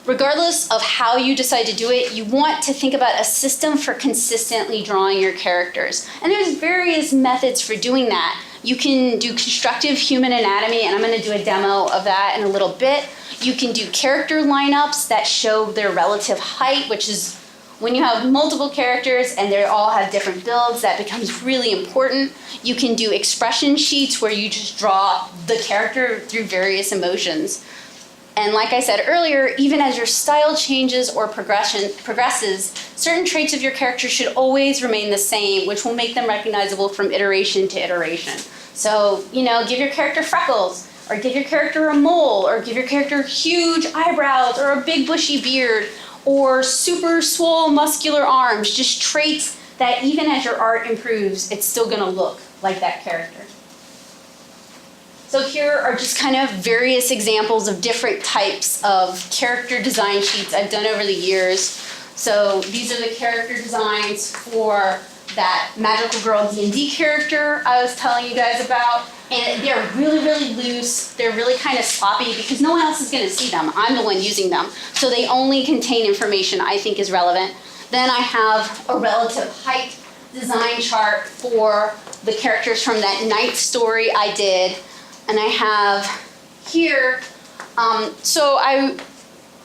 regardless of how you decide to do it, you want to think about a system for consistently drawing your characters. And there's various methods for doing that. You can do constructive human anatomy, and I'm going to do a demo of that in a little bit. You can do character lineups that show their relative height, which is when you have multiple characters and they all have different builds, that becomes really important. You can do expression sheets where you just draw the character through various emotions. And like I said earlier, even as your style changes or progresses, certain traits of your character should always remain the same, which will make them recognizable from iteration to iteration. So, give your character freckles, or give your character a mole, or give your character huge eyebrows, or a big bushy beard, or super swole muscular arms, just traits that even as your art improves, it's still gonna look like that character. So here are just kind of various examples of different types of character design sheets I've done over the years. So these are the character designs for that Magical Girl D&D character I was telling you guys about. And they're really, really loose. They're really kind of sloppy because no one else is gonna see them. I'm the one using them. So they only contain information I think is relevant. Then I have a relative height design chart for the characters from that night story I did. And I have here,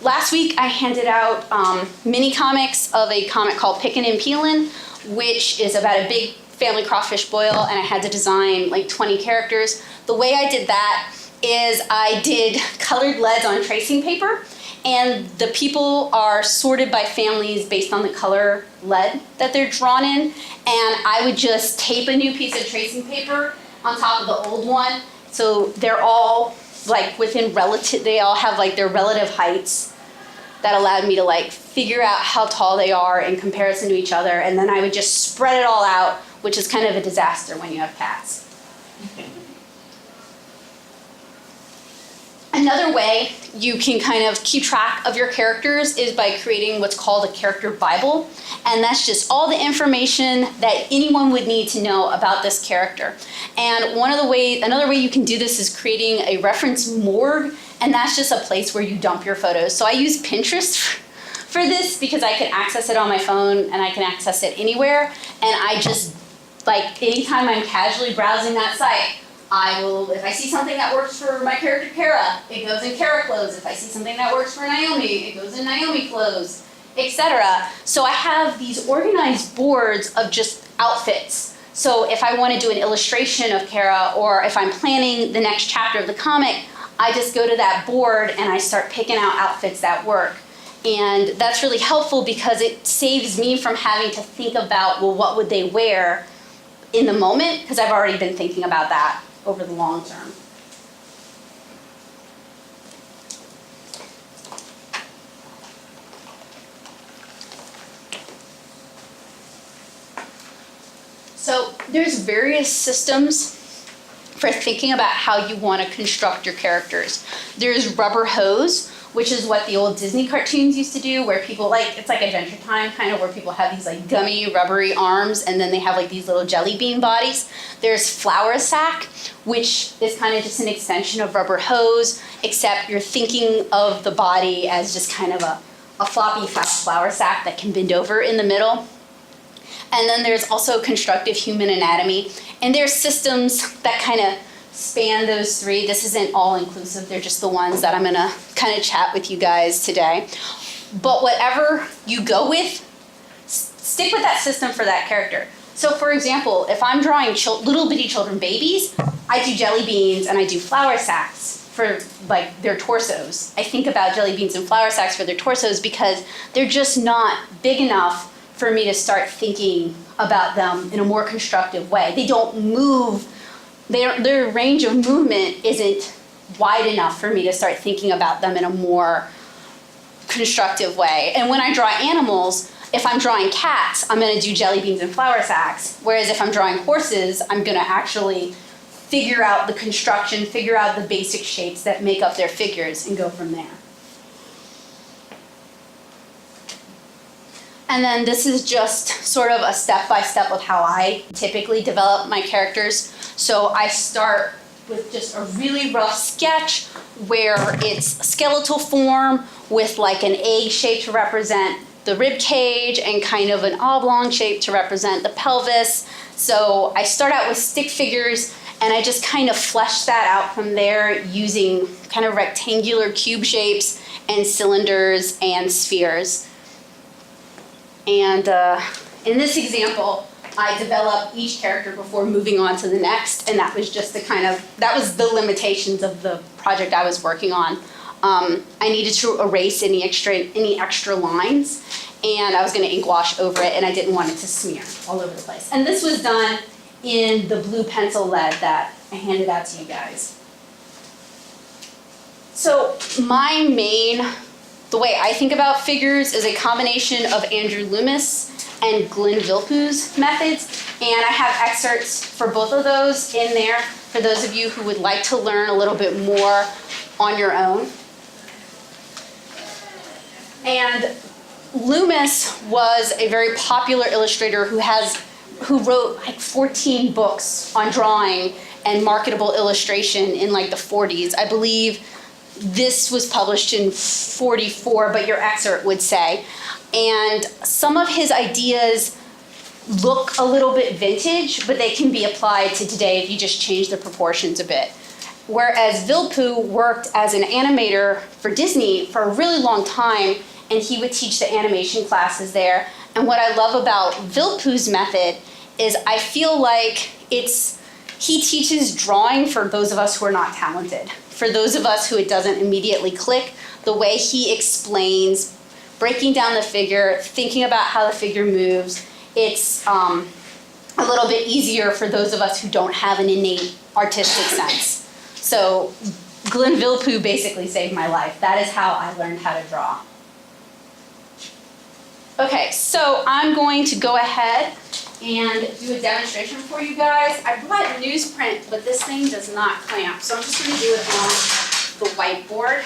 last week I handed out mini comics of a comic called Pickin' and Peelin', which is about a big family crawfish boil, and I had to design like 20 characters. The way I did that is I did colored leads on tracing paper, and the people are sorted by families based on the color lead that they're drawn in, and I would just tape a new piece of tracing paper on top of the old one, so they're all like they all have like their relative heights. That allowed me to like figure out how tall they are in comparison to each other, and then I would just spread it all out, which is kind of a disaster when you have cats. Another way you can kind of keep track of your characters is by creating what's called a character Bible, and that's just all the information that anyone would need to know about this character. And another way you can do this is creating a reference morgue, and that's just a place where you dump your photos. So I use Pinterest for this because I can access it on my phone and I can access it anywhere, and I just, like, anytime I'm casually browsing that site, if I see something that works for my character Kara, it goes in Kara clothes. If I see something that works for Naomi, it goes in Naomi clothes, etc. So I have these organized boards of just outfits So if I want to do an illustration of Kara, or if I'm planning the next chapter of the comic, I just go to that board and I start picking out outfits that work. And that's really helpful because it saves me from having to think about, well, what would they wear in the moment? Because I've already been thinking about that over the long term. So there's various systems for thinking about how you want to construct your characters. There's rubber hose, which is what the old Disney cartoons used to do, where people it's like Adventure Time, kind of, where people have these like gummy, rubbery arms, and then they have like these little jelly bean bodies. There's flour sack, which is kind of just an extension of rubber hose, except you're thinking of the body as just kind of a floppy fat flour sack that can bend over in the middle. And then there's also constructive human anatomy. And there's systems that kind of span those three. This isn't all inclusive. They're just the ones that I'm going to kind of chat with you guys today. But whatever you go with, stick with that system for that character. So for example, if I'm drawing little bitty children babies, I do jelly beans and I do flour sacks for like their torsos. I think about jelly beans and flour sacks for their torsos because they're just not big enough for me to start thinking about them in a more constructive way. They don't move, their range of movement isn't wide enough for me to start thinking about them in a more constructive way. And when I draw animals, if I'm drawing cats, I'm gonna do jelly beans and flour sacks. Whereas if I'm drawing horses, I'm gonna actually figure out the construction, figure out the basic shapes that make up their figures and go from there. And then this is just sort of a step-by-step of how I typically develop my characters. So I start with just a really rough sketch where it's skeletal form with like an egg shape to represent the rib cage and kind of an oblong shape to represent the pelvis. So I start out with stick figures and I just kind of flesh that out from there using kind of rectangular cube shapes and cylinders and spheres. And in this example, I developed each character before moving on to the next, and that was just that was the limitations of the project I was working on. I needed to erase any extra lines, and I was going to ink wash over it, and I didn't want it to smear all over the place. And this was done in the blue pencil lead that I handed out to you guys. So the way I think about figures is a combination of Andrew Loomis and Glenn Vilppu's methods, and I have excerpts for both of those in there for those of you who would like to learn a little bit more on your own. And Loomis was a very popular illustrator who wrote like 14 books on drawing and marketable illustration in like the 40s. I believe this was published in 44, but your excerpt would say. And some of his ideas look a little bit vintage, but they can be applied to today if you just change the proportions a bit. Whereas Vilppu worked as an animator for Disney for a really long time, and he would teach the animation classes there. And what I love about Vilppu's method is I feel like he teaches drawing for those of us who are not talented. For those of us who it doesn't immediately click, the way he explains, breaking down the figure, thinking about how the figure moves, it's a little bit easier for those of us who don't have an innate artistic sense. So Glenn Vilppu basically saved my life. That is how I learned how to draw. Okay, so I'm going to go ahead and do a demonstration for you guys. I brought newsprint, but this thing does not clamp, so I'm just going to do it on the whiteboard.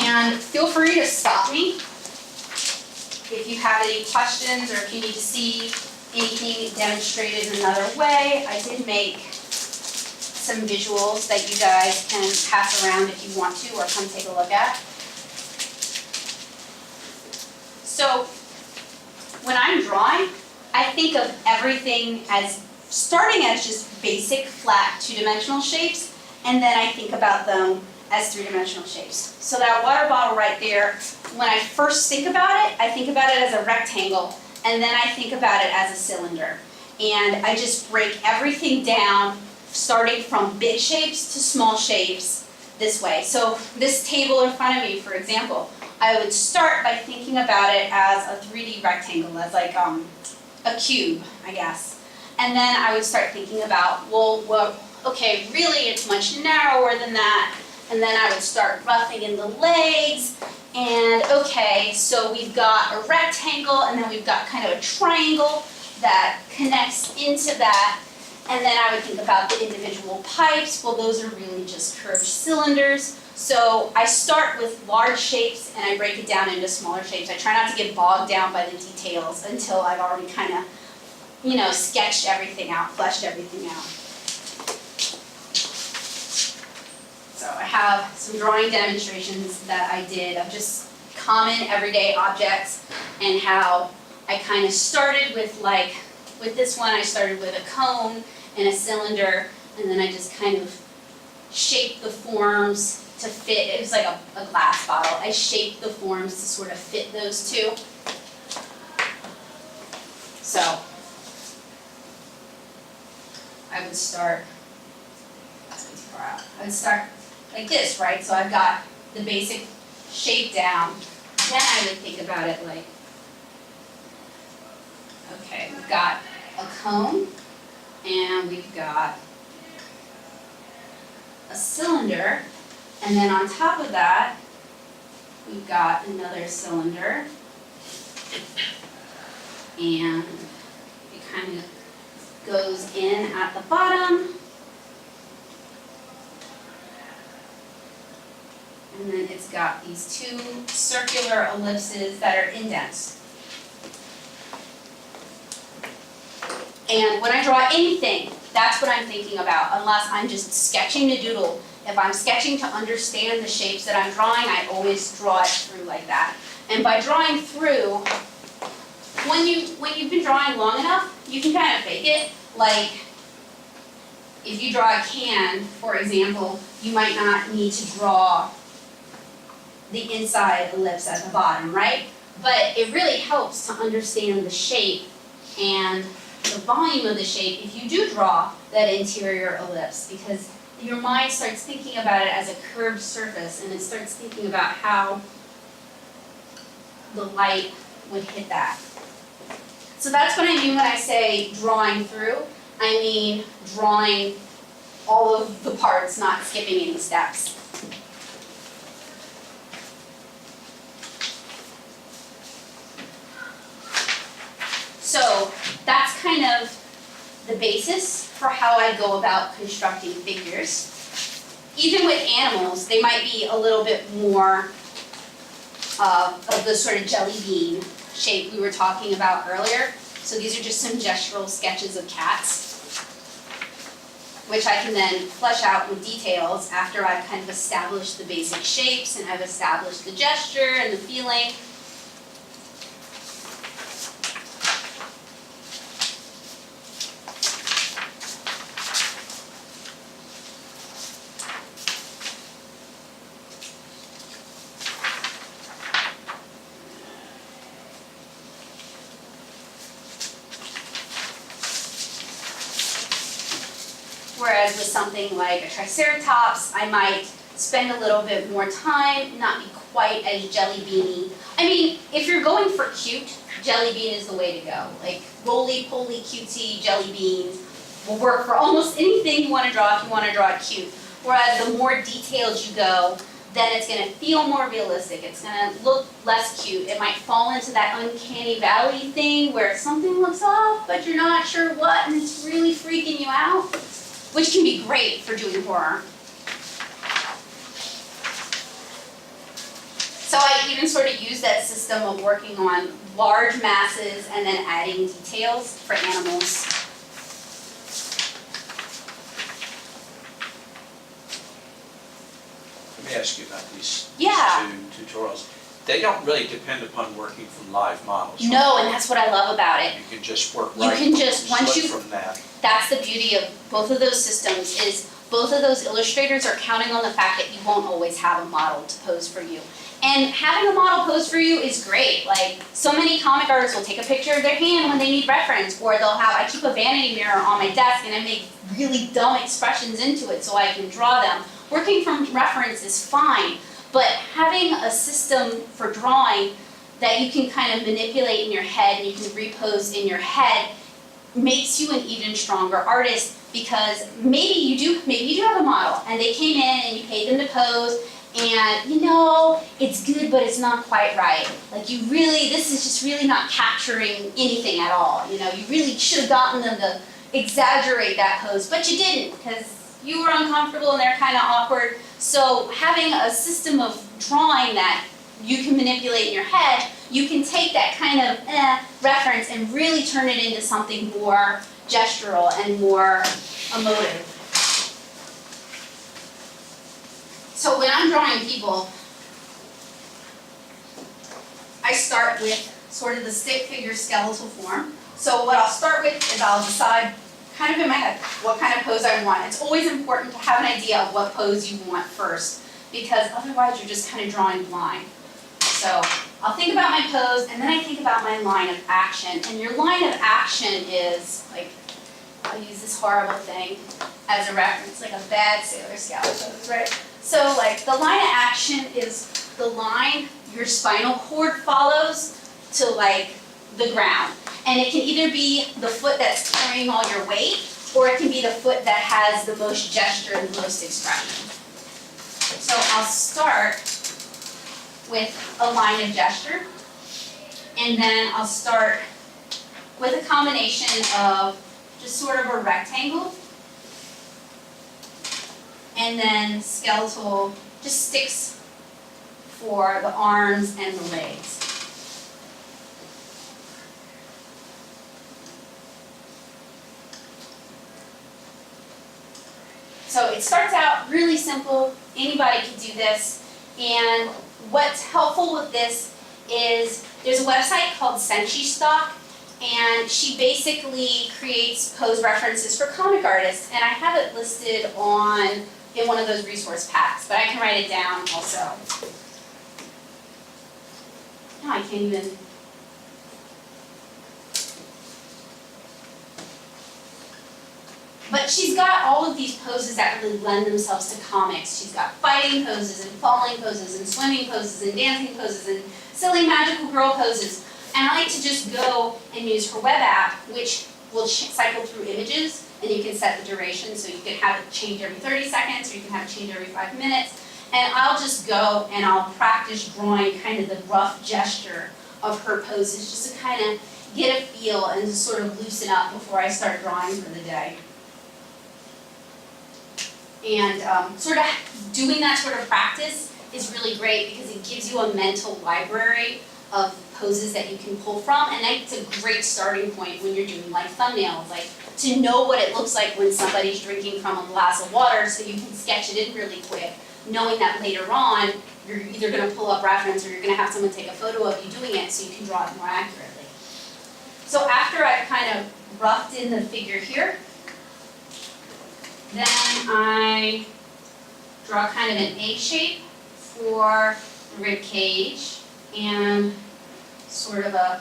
And feel free to stop me if you have any questions or if you need to see anything demonstrated in another way. I did make some visuals that you guys can pass around if you want to or come take a look at. So when I'm drawing, I think of everything as starting as just basic flat two-dimensional shapes, and then I think about them as three-dimensional shapes. So that water bottle right there, when I first think about it, I think about it as a rectangle, and then I think about it as a cylinder. And I just break everything down, starting from big shapes to small shapes this way. So this table in front of me, for example, I would start by thinking about it as a 3D rectangle, as like a cube, I guess. And then I would start thinking about, well, okay, really it's much narrower than that. And then I would start roughing in the legs. And okay, so we've got a rectangle, and then we've got kind of a triangle that connects into that. And then I would think about the individual pipes. Well, those are really just curved cylinders. So I start with large shapes and I break it down into smaller shapes. I try not to get bogged down by the details until I've already kind of, sketched everything out, fleshed everything out. So I have some drawing demonstrations that I did of just common everyday objects and how I kind of started with with this one I started with a cone and a cylinder, and then I just kind of shaped the forms to fit. It was like a glass bottle. I shaped the forms to sort of fit those two. So I would start, that's way too far out. I would start like this, right? So I've got the basic shape down. Then I would think about it like, okay, we've got a cone and we've got a cylinder, and then on top of that, we've got another cylinder, and it kind of goes in at the bottom, and then it's got these two circular ellipses that are indents. And when I draw anything, that's what I'm thinking about, unless I'm just sketching to doodle. If I'm sketching to understand the shapes that I'm drawing, I always draw it through like that. And by drawing through, when you've been drawing long enough, you can kind of fake it. Like, if you draw a can, for example, you might not need to draw the inside ellipse at the bottom, right? But it really helps to understand the shape and the volume of the shape if you do draw that interior ellipse, because your mind starts thinking about it as a curved surface, and it starts thinking about how the light would hit that. So that's what I mean when I say drawing through. I mean drawing all of the parts, not skipping any steps. So that's kind of the basis for how I go about constructing figures. Even with animals, they might be a little bit more of the sort of jelly bean shape we were talking about earlier. So these are just some gestural sketches of cats, which I can then flesh out with details after I've kind of established the basic shapes and I've established the gesture and the feeling. Whereas with something like a triceratops, I might spend a little bit more time, not be quite as jelly beany. I mean, if you're going for cute, jelly bean is the way to go. Like roly-poly cutesy jelly beans will work for almost anything you want to draw if you want to draw it cute. Whereas the more detailed you go, then it's going to feel more realistic. It's going to look less cute. It might fall into that uncanny valley thing where something looks off, but you're not sure what, and it's really freaking you out, which can be great for doing horror. So I even sort of use that system of working on large masses and then adding details for animals. Let me ask you about these Yeah. two tutorials. They don't really depend upon working from live models. right? No, and that's what I love about it. You can just work You right can just, once slip you, from that. that's the beauty of both of those systems, is both of those illustrators are counting on the fact that you won't always have a model to pose for you. And having a model pose for you is great. Like, so many comic artists will take a picture of their hand when they need reference, or they'll have, I keep a vanity mirror on my desk and I make really dumb expressions into it so I can draw them. Working from reference is fine, but having a system for drawing that you can kind of manipulate in your head and you can repose in your head makes you an even stronger artist, because maybe you do have a model and they came in and you paid them to pose, and you know, it's good but it's not quite right. Like, this is just really not capturing anything at all. You know, you really should have gotten them to exaggerate that pose, but you didn't, because you were uncomfortable and they're kind of awkward. So having a system of drawing that you can manipulate in your head, you can take that kind of reference and really turn it into something more gestural and more emotive. So when I'm drawing people, I start with sort of the stick figure skeletal form. So what I'll start with is I'll decide kind of in my head what kind of pose I want. It's always important to have an idea of what pose you want first, because otherwise you're just kind of drawing blind. So I'll think about my pose, and then I think about my line of action. And your line of action is, like, I'll use this horrible thing as a reference, like a bad Sailor Scout pose, right? So, like, the line of action is the line your spinal cord follows to, like, the ground. And it can either be the foot that's carrying all your weight, or it can be the foot that has the most gesture and the most expression. So I'll start with a line of gesture, and then I'll start with a combination of just sort of a rectangle, and then skeletal, just sticks for the arms and the legs. So it starts out really simple, anybody can do this, and what's helpful with this is there's a website called Senshi Stock, and she basically creates pose references for comic artists, and I have it listed in one of those resource packs, but I can write it down also. No, I can't even. But she's got all of these poses that really lend themselves to comics. She's got fighting poses and falling poses and swimming poses and dancing poses and silly magical girl poses. And I like to just go and use her web app, which will cycle through images, and you can set the duration, so you can have it change every 30 seconds, or you can have it change every 5 minutes. And I'll just go and I'll practice drawing kind of the rough gesture of her poses, just to kind of get a feel and to sort of loosen up before I start drawing for the day. And sort of doing that sort of practice is really great, because it gives you a mental library of poses that you can pull from, and that's a great starting point when you're doing like thumbnails, like to know what it looks like when somebody's drinking from a glass of water, so you can sketch it in really quick, knowing that later on you're either going to pull up reference or you're going to have someone take a photo of you doing it so you can draw it more accurately. So after I've kind of roughed in the figure here, then I draw kind of an A shape for the rib cage and sort of a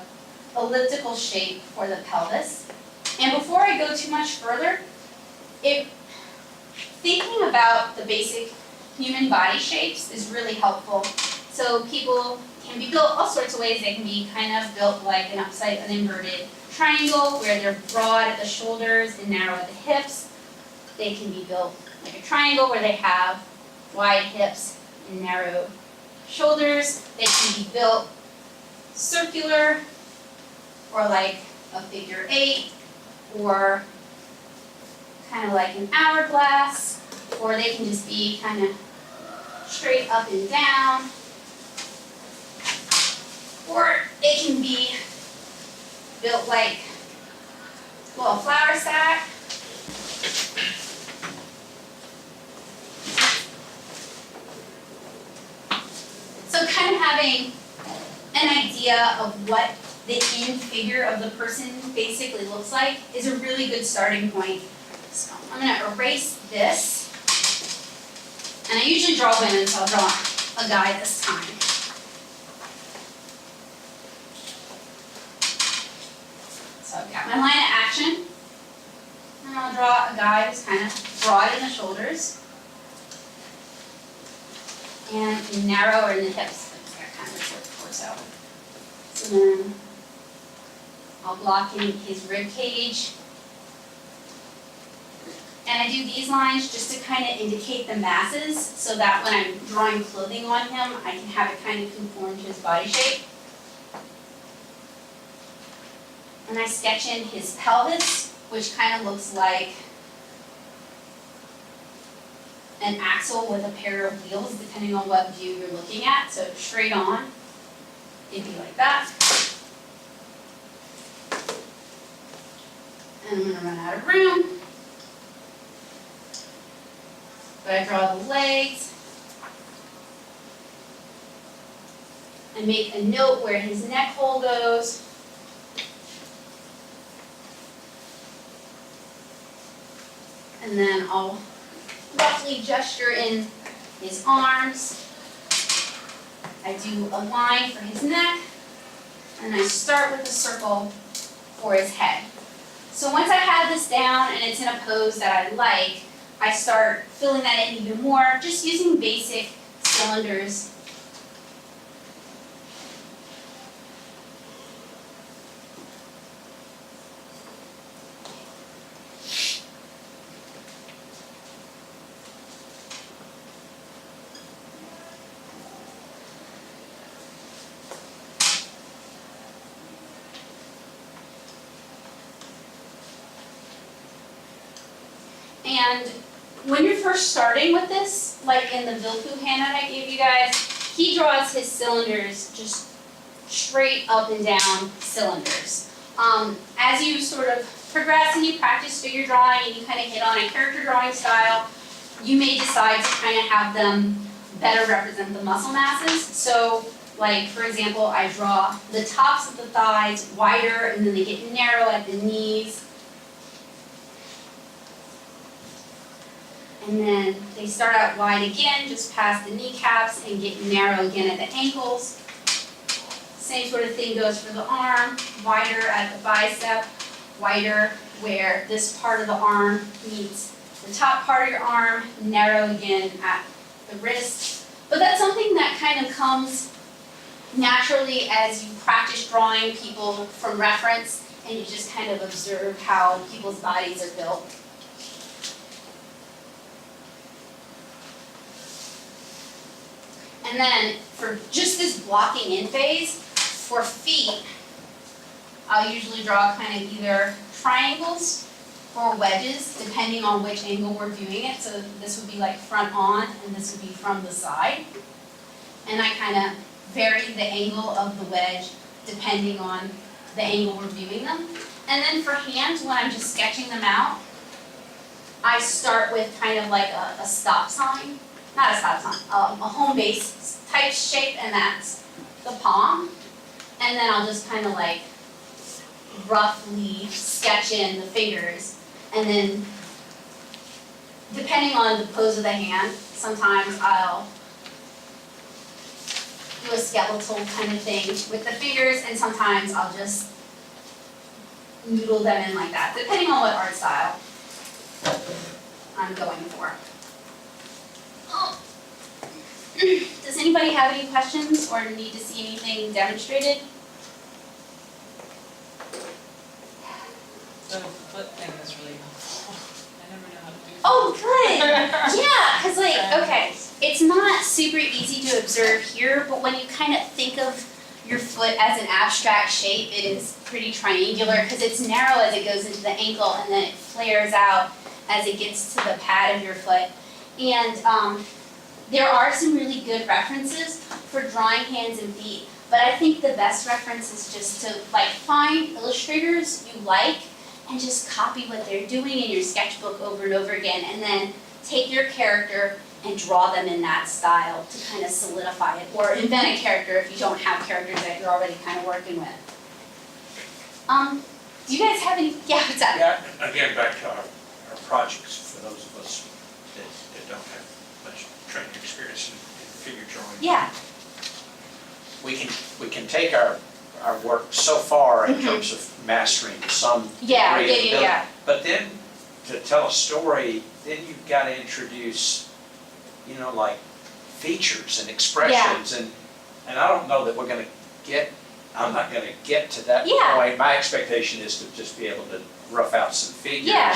elliptical shape for the pelvis. And before I go too much further, thinking about the basic human body shapes is really helpful. So people can be built all sorts of ways. They can be kind of built like an inverted triangle, where they're broad at the shoulders and narrow at the hips. They can be built like a triangle, where they have wide hips and narrow shoulders. They can be built circular, or like a figure 8, or kind of like an hourglass, or they can just be kind of straight up and down, or they can be built like, well, a flour sack. So kind of having an idea of what the in figure of the person basically looks like is a really good starting point. So I'm going to erase this. And I usually draw women, so I'll draw a guy this time. So I've got my line of action. And I'll draw a guy who's kind of broad in the shoulders and narrower in the hips. He's got kind of a short torso. So then I'll block in his rib cage. And I do these lines just to kind of indicate the masses so that when I'm drawing clothing on him, I can have it kind of conform to his body shape. And I sketch in his pelvis, which kind of looks like an axle with a pair of wheels, depending on what view you're looking at. So straight on, it'd be like that. And I'm gonna run out of room. But I draw the legs. And make a note where his neck hole goes. And then I'll roughly gesture in his arms. I do a line for his neck, and I start with a circle for his head. So once I have this down and it's in a pose that I like, I start filling that in even more, just using basic cylinders. And when you're first starting with this, like in the Vilku handout I gave you guys, he draws his cylinders just straight up and down cylinders. As you sort of progress and you practice figure drawing and you kind of hit on a character drawing style, you may decide to kind of have them better represent the muscle masses. So, like for example, I draw the tops of the thighs wider and then they get narrow at the knees. And then they start out wide again, just past the kneecaps, and get narrow again at the ankles. Same sort of thing goes for the arm, wider at the bicep, wider where this part of the arm meets the top part of your arm, narrow again at the wrist. But that's something that kind of comes naturally as you practice drawing people from reference, and you just kind of observe how people's bodies are built. And then for just this blocking in phase, for feet, I'll usually draw kind of either triangles or wedges, depending on which angle we're viewing it. So this would be like front on, and this would be from the side. And I kind of vary the angle of the wedge depending on the angle we're viewing them. And then for hands, when I'm just sketching them out, I start with kind of like a stop sign. Not a stop sign, a home base type shape, and that's the palm. And then I'll just kind of like roughly sketch in the fingers. And then depending on the pose of the hand, sometimes I'll do a skeletal kind of thing with the fingers, and sometimes I'll just noodle them in like that, depending on what art style I'm going for. Does anybody have any questions or need to see anything demonstrated? The foot thing is really helpful. I never know how to do that. Oh, good. Yeah, because like, okay, it's not super easy to observe here, but when you kind of think of your foot as an abstract shape, it is pretty triangular because it's narrow as it goes into the ankle, and then it flares out as it gets to the pad of your foot. And there are some really good references for drawing hands and feet, but I think the best reference is just to like find illustrators you like and just copy what they're doing in your sketchbook over and over again, and then take your character and draw them in that style to kind of solidify it, or invent a character if you don't have characters that you're already kind of working with. Do you guys have any, yeah, what's that? Yeah, again, back to our projects, for those of us that don't have much training experience in figure drawing. Yeah, We can take our work so far in terms of mastering some yeah, degree of yeah, ability. yeah. But then, to tell a story, then you've got to introduce, you know, like features and expressions, and I don't know that we're gonna get, I'm not gonna get to that Yeah. point. My expectation is to just be able to rough out some figures. Yeah.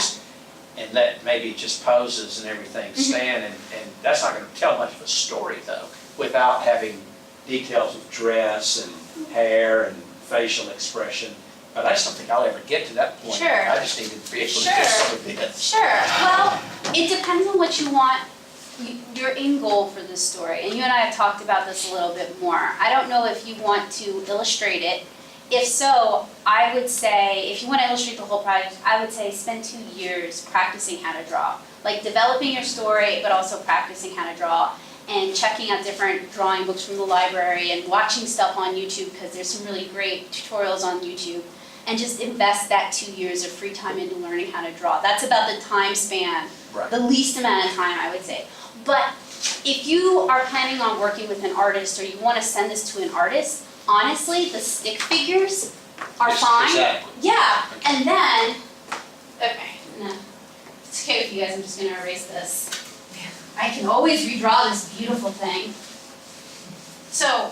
And let maybe just poses and everything Mhm. stand, and that's not gonna tell much of a story though, without having details of dress and hair and facial expression. But I just don't think I'll ever get to that point. Sure. I just need to be able to do Sure. some of this. Sure, well, it depends on what you want, your end goal for this story. And you and I have talked about this a little bit more. I don't know if you want to illustrate it. If so, I would say, if you want to illustrate the whole project, I would say spend 2 years practicing how to draw. Like developing your story, but also practicing how to draw. And checking out different drawing books from the library and watching stuff on YouTube, because there's some really great tutorials on YouTube. And just invest that 2 years of free time into learning how to draw. That's about the time span, Right. the least amount of time, I would say. But if you are planning on working with an artist or you want to send this to an artist, honestly, the stick figures are fine. Exactly. Yeah, and then, okay, no, it's okay with you guys, I'm just gonna erase this. I can always redraw this beautiful thing. So,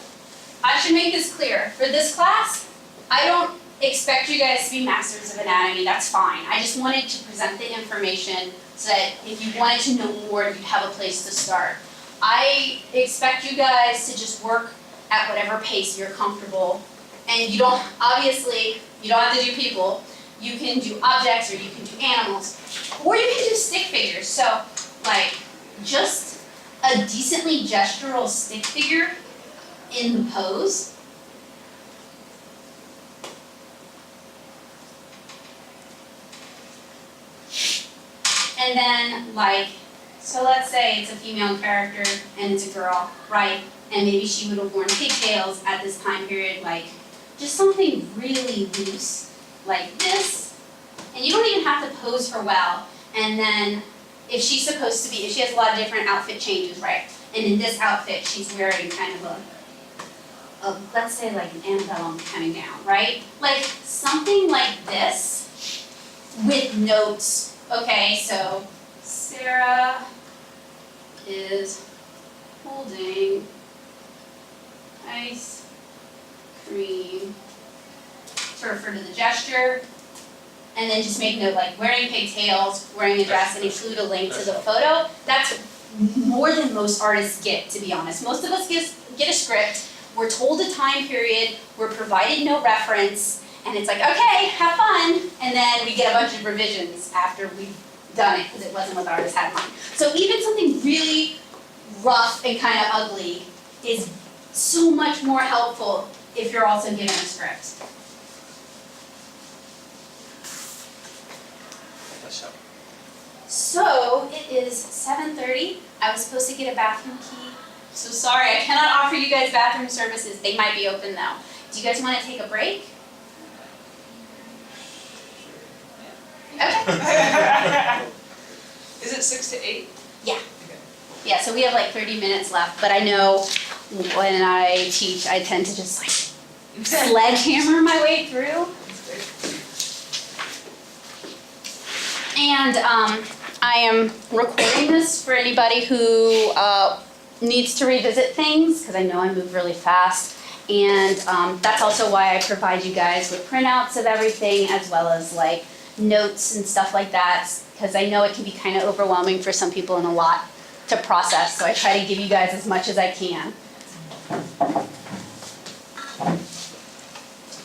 I should make this clear, for this class, I don't expect you guys to be masters of anatomy, that's fine. I just wanted to present the information so that if you wanted to know more, you'd have a place to start. I expect you guys to just work at whatever pace you're comfortable. And you don't, obviously, you don't have to do people. You can do objects or you can do animals. Or you can do stick figures. So, like, just a decently gestural stick figure in the pose. And then, like, so let's say it's a female character and it's a girl, right? And maybe she would have worn pigtails at this time period, like, just something really loose, like this. And you don't even have to pose her well. And then, if she's supposed to be, if she has a lot of different outfit changes, right? And in this outfit, she's wearing kind of a let's say like an antebellum kind of gown, right? Like, something like this with notes. Okay, so Sarah is holding ice cream to refer to the gesture, and then just make note like wearing pigtails, wearing a dress, and include a link to the photo. That's more than most artists get, to be honest. Most of us get a script, we're told a time period, we're provided no reference, and it's like, okay, have fun, and then we get a bunch of revisions after we've done it, because it wasn't what the artist had in mind. So even something really rough and kind of ugly is so much more helpful if you're also given a script. So it is 7:30. I was supposed to get a bathroom key. So sorry, I cannot offer you guys bathroom services. They might be open though. Do you guys want to take a break? Okay. Is it 6 to 8? Yeah, so we have like 30 minutes left, but I know when I teach, I tend to just like sledgehammer my way through. And I am recording this for anybody who needs to revisit things, because I know I move really fast. And that's also why I provide you guys with printouts of everything, as well as like notes and stuff like that, because I know it can be kind of overwhelming for some people and a lot to process, so I try to give you guys as much as I can.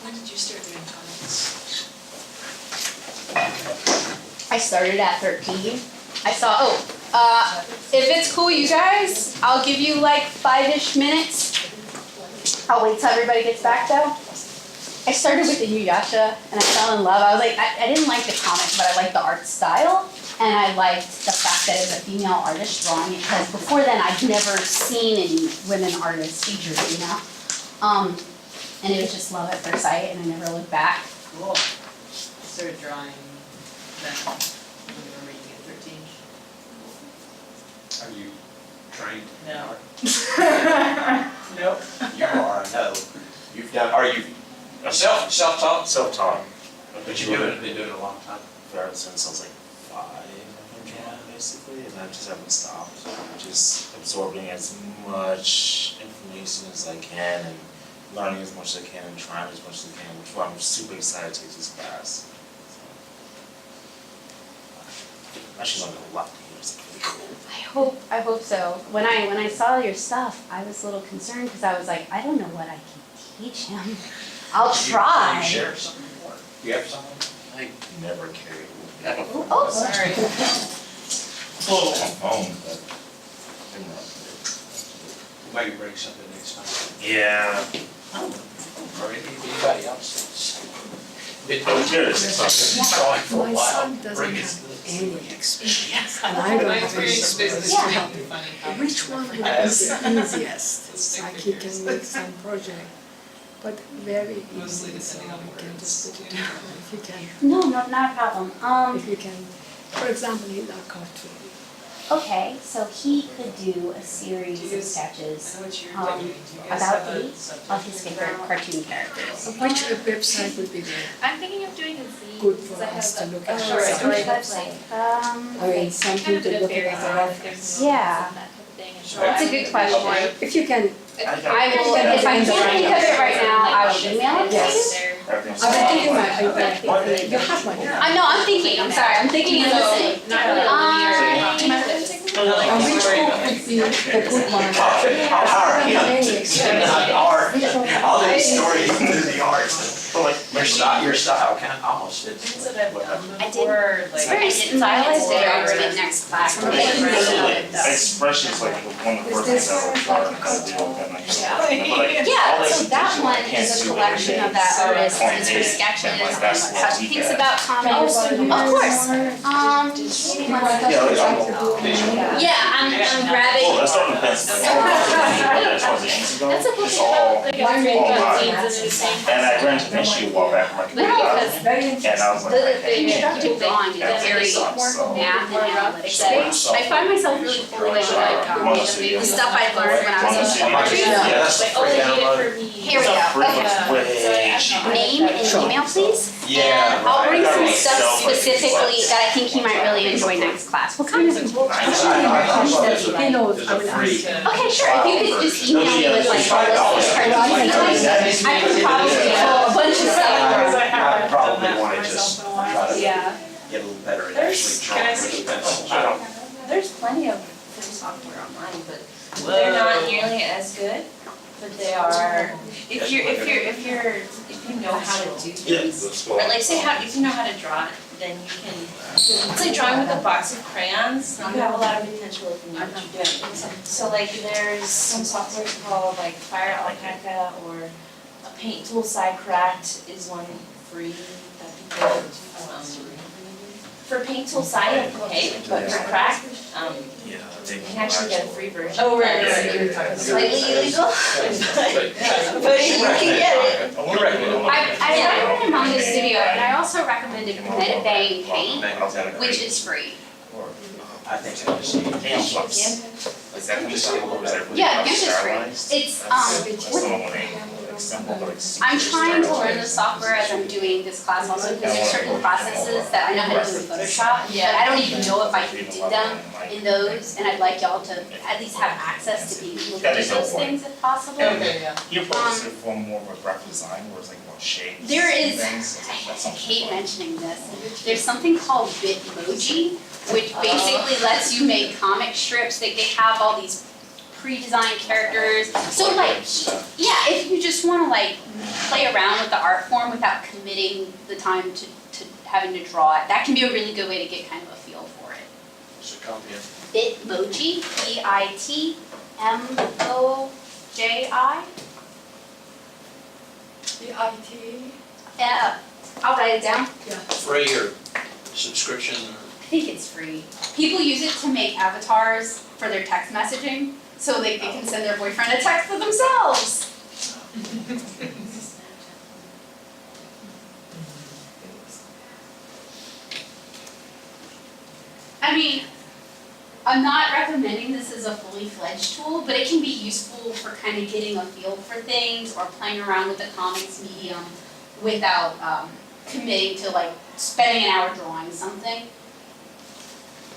When did you start doing comics? I started at 13. I saw, if it's cool, you guys, I'll give you like 5-ish minutes. I'll wait till everybody gets back though. I started with the Inuyasha and I fell in love. I was like, I didn't like the comic, but I liked the art style. And I liked the fact that it was a female artist drawing it, because before then I'd never seen any women artists featured, you know? And it was just love at first sight, and I never looked back. Cool. I started drawing then, when you were reading at 13. Are you trained? No. Nope. You are, I know. You've done, are you self-taught? Self-taught. But you've been doing it a long time. Ever since I was like 5, I think, basically, and I just haven't stopped. Just absorbing as much information as I can and learning as much as I can and trying as much as I can, which is why I'm super excited to take this class. So, actually learned a lot here, it's really cool. I hope so. When I saw your stuff, I was a little concerned because I was like, I don't know what I can teach him. I'll try. Can you share something more? You have something? I never carry it with me. Oh, Sorry. Well, on my phone, but I'm not Maybe bring something next time. good. Yeah. Or anybody else It was good, it's something. drawing for a My while. son doesn't Bring it. have any experience, and I don't My have experience any. is Yeah. really funny. Which one would be the easiest? Like he can make some project, but very Mostly easy, so depending on we can words, just put it too. down. If you can, no, not a problem. if you can, for example, in that cartoon. Okay, so he could do a series Do you of guys- sketches I know what you're Um, doing. Do you guys about have a 8 subject of his favorite background? cartoon characters. Which website would be the I'm thinking of doing a zine. good for because I us to have look a at? short So- story Which website? I mean, something to look at. Yeah. That's a good question. If you can, I will, if I can't think of it right now, I will email it to you. Yes. Everything's I was thinking, fine. you have one. I know, I'm thinking, I'm sorry, I'm thinking and listening. Not really I- And which book would be the good one? Art, Any not experience. art. All these stories through the art. But like, Your style kind of almost fits Things that I've what done happened. I did. before, like. Very stylized, they are in next class. I mean, expression's like one of the first things I work hard to do, and like, but like, Yeah, all so this that teaching, one I can't is a do collection every of day. that artist, Point it's her A, sketches and, like, and that's how what she he thinks does. about comics. Of course, yeah, I'm grabbing. Well, let's start with pencil. That's what the easy go. That's a book It's all, about like all a great mine. zines and everything. And I ran into an issue a while back, I'm like, No, and Very I was like, The I can't. constructive drawing is Yeah, very it sucks, so. math and analytics based. I find myself really pulling like the stuff I learned when I was in poetry. Yeah, that's the Like, oh, free they did it download. for me. Here we go, Free okay. was way cheaper. Name and email, please. Yeah, And I'll bring some right. stuff specifically that I think he might really enjoy next class. What kind of? I thought this would He knows, be, I this is will a free. Okay, sure, if you could just email me with like all this cartoon stuff, I could probably pull a bunch of stuff. I probably want to just try to Yeah. get a little better at There's- actually drawing with a pencil. There's plenty of free software online, but they're not nearly as good. But they are, if you know how to do things, or like say if you know how to draw, then you can, it's like drawing with a box of crayons, you have a lot of potential if you know what you're doing. So like there's some software called like Fire Alpaca or a paint tool side cracked is one free that people, for paint tool side you have to pay, but for crack, Yeah, you can actually get a free version. Oh, right, that's right, you're talking about. Slightly illegal, but you can get it. You recommend I recommended Manga Studio and I also recommended Bang Paint, which is free. I think I just need. And flux. Like that kind of stuff, or is that really Yeah, Gish is free. sterilized? It's, That's with- someone with a, like simple, but like. I'm super trying to learn sterilized. the software as I'm doing this class also, because there's certain processes that I know how to do in Photoshop, but I don't even know if I can do them in those, and I'd like y'all to at least have access to being able to do those things if possible. Okay, yeah. You're focusing for more of a graphic design, where it's like more shapes. There and is, things, so I that's something hate fun. mentioning this, there's something called Bitmoji, which basically lets you make comic strips, they have all these pre-designed characters, so like, yeah, if you just wanna like play around with the art form without committing the time to having to draw it, that can be a really good way to get kind of a feel for it. Should come here. Bitmoji, Bitmoji. The IT, Yeah, I'll write it down. Free or subscription or? I think it's free. People use it to make avatars for their text messaging, so they can send their boyfriend a text for themselves. I mean, I'm not recommending this as a fully fledged tool, but it can be useful for kind of getting a feel for things or playing around with the comics medium without committing to like spending an hour drawing something.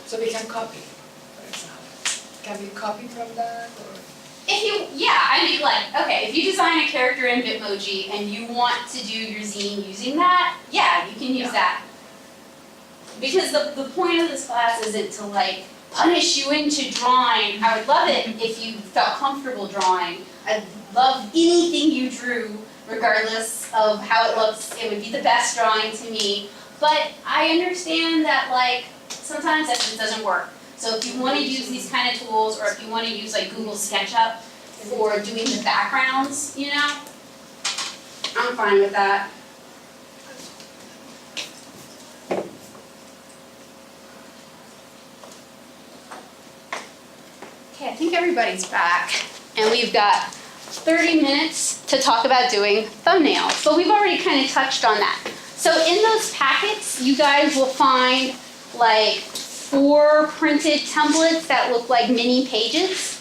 So we can copy, for example. Can we copy from that or? If you, yeah, I mean like, okay, if you design a character in Bitmoji and you want to do your zine using that, yeah, you can use that. Because the point of this class isn't to like punish you into drawing. I would love it if you felt comfortable drawing. I'd love anything you drew, regardless of how it looks. It would be the best drawing to me. But I understand that like sometimes that just doesn't work. So if you want to use these kind of tools, or if you want to use like Google SketchUp for doing the backgrounds, you know, I'm fine with that. Okay, I think everybody's back, and we've got 30 minutes to talk about doing thumbnails, but we've already kind of touched on that. So in those packets, you guys will find like 4 printed templates that look like mini pages.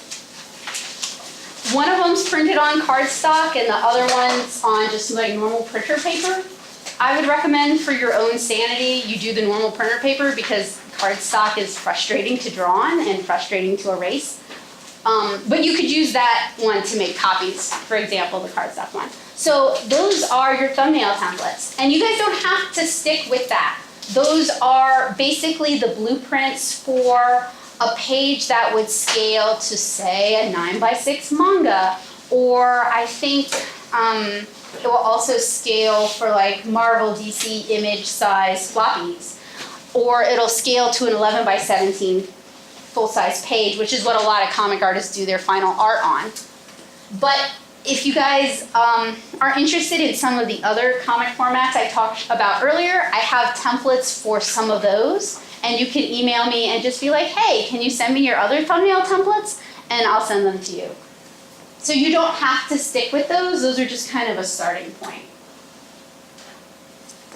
One of them's printed on cardstock and the other one's on just like normal printer paper. I would recommend for your own sanity, you do the normal printer paper because cardstock is frustrating to draw on and frustrating to erase. But you could use that one to make copies, for example, the cardstock one. So those are your thumbnail templates. And you guys don't have to stick with that. Those are basically the blueprints for a page that would scale to, say, a 9x6 manga. Or I think it will also scale for like Marvel, DC, image size floppies. Or it'll scale to an 11x17 full-size page, which is what a lot of comic artists do their final art on. But if you guys are interested in some of the other comic formats I talked about earlier, I have templates for some of those, and you can email me and just be like, hey, can you send me your other thumbnail templates? And I'll send them to you. So you don't have to stick with those are just kind of a starting point.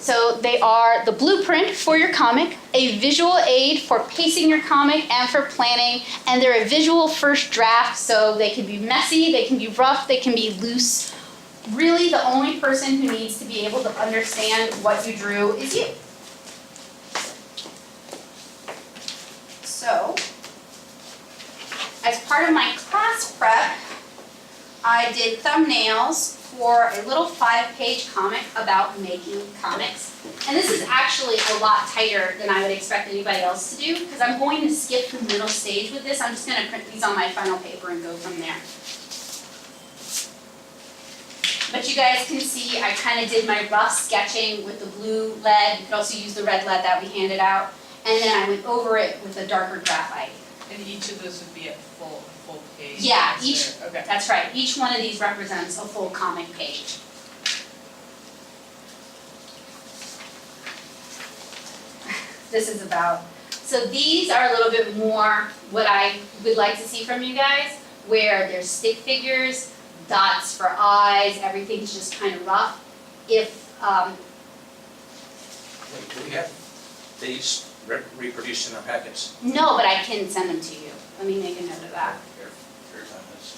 So they are the blueprint for your comic, a visual aid for pacing your comic and for planning, and they're a visual first draft, so they can be messy, they can be rough, they can be loose. Really, the only person who needs to be able to understand what you drew is you. So, as part of my class prep, I did thumbnails for a little 5-page comic about making comics. And this is actually a lot tighter than I would expect anybody else to do, because I'm going to skip the middle stage with this. I'm just going to print these on my final paper and go from there. But you guys can see I kind of did my rough sketching with the blue lead. You could also use the red lead that we handed out. And then I went over it with a darker graphite. And each of those would be a full page? Yeah, Okay. That's right. Each one of these represents a full comic page. This is about, so these are a little bit more what I would like to see from you guys, where there's stick figures, dots for eyes, everything's just kind of rough. If, Wait, do we have these reproduced in our packets? no, but I can send them to you. Let me make a note of that. Here's on this.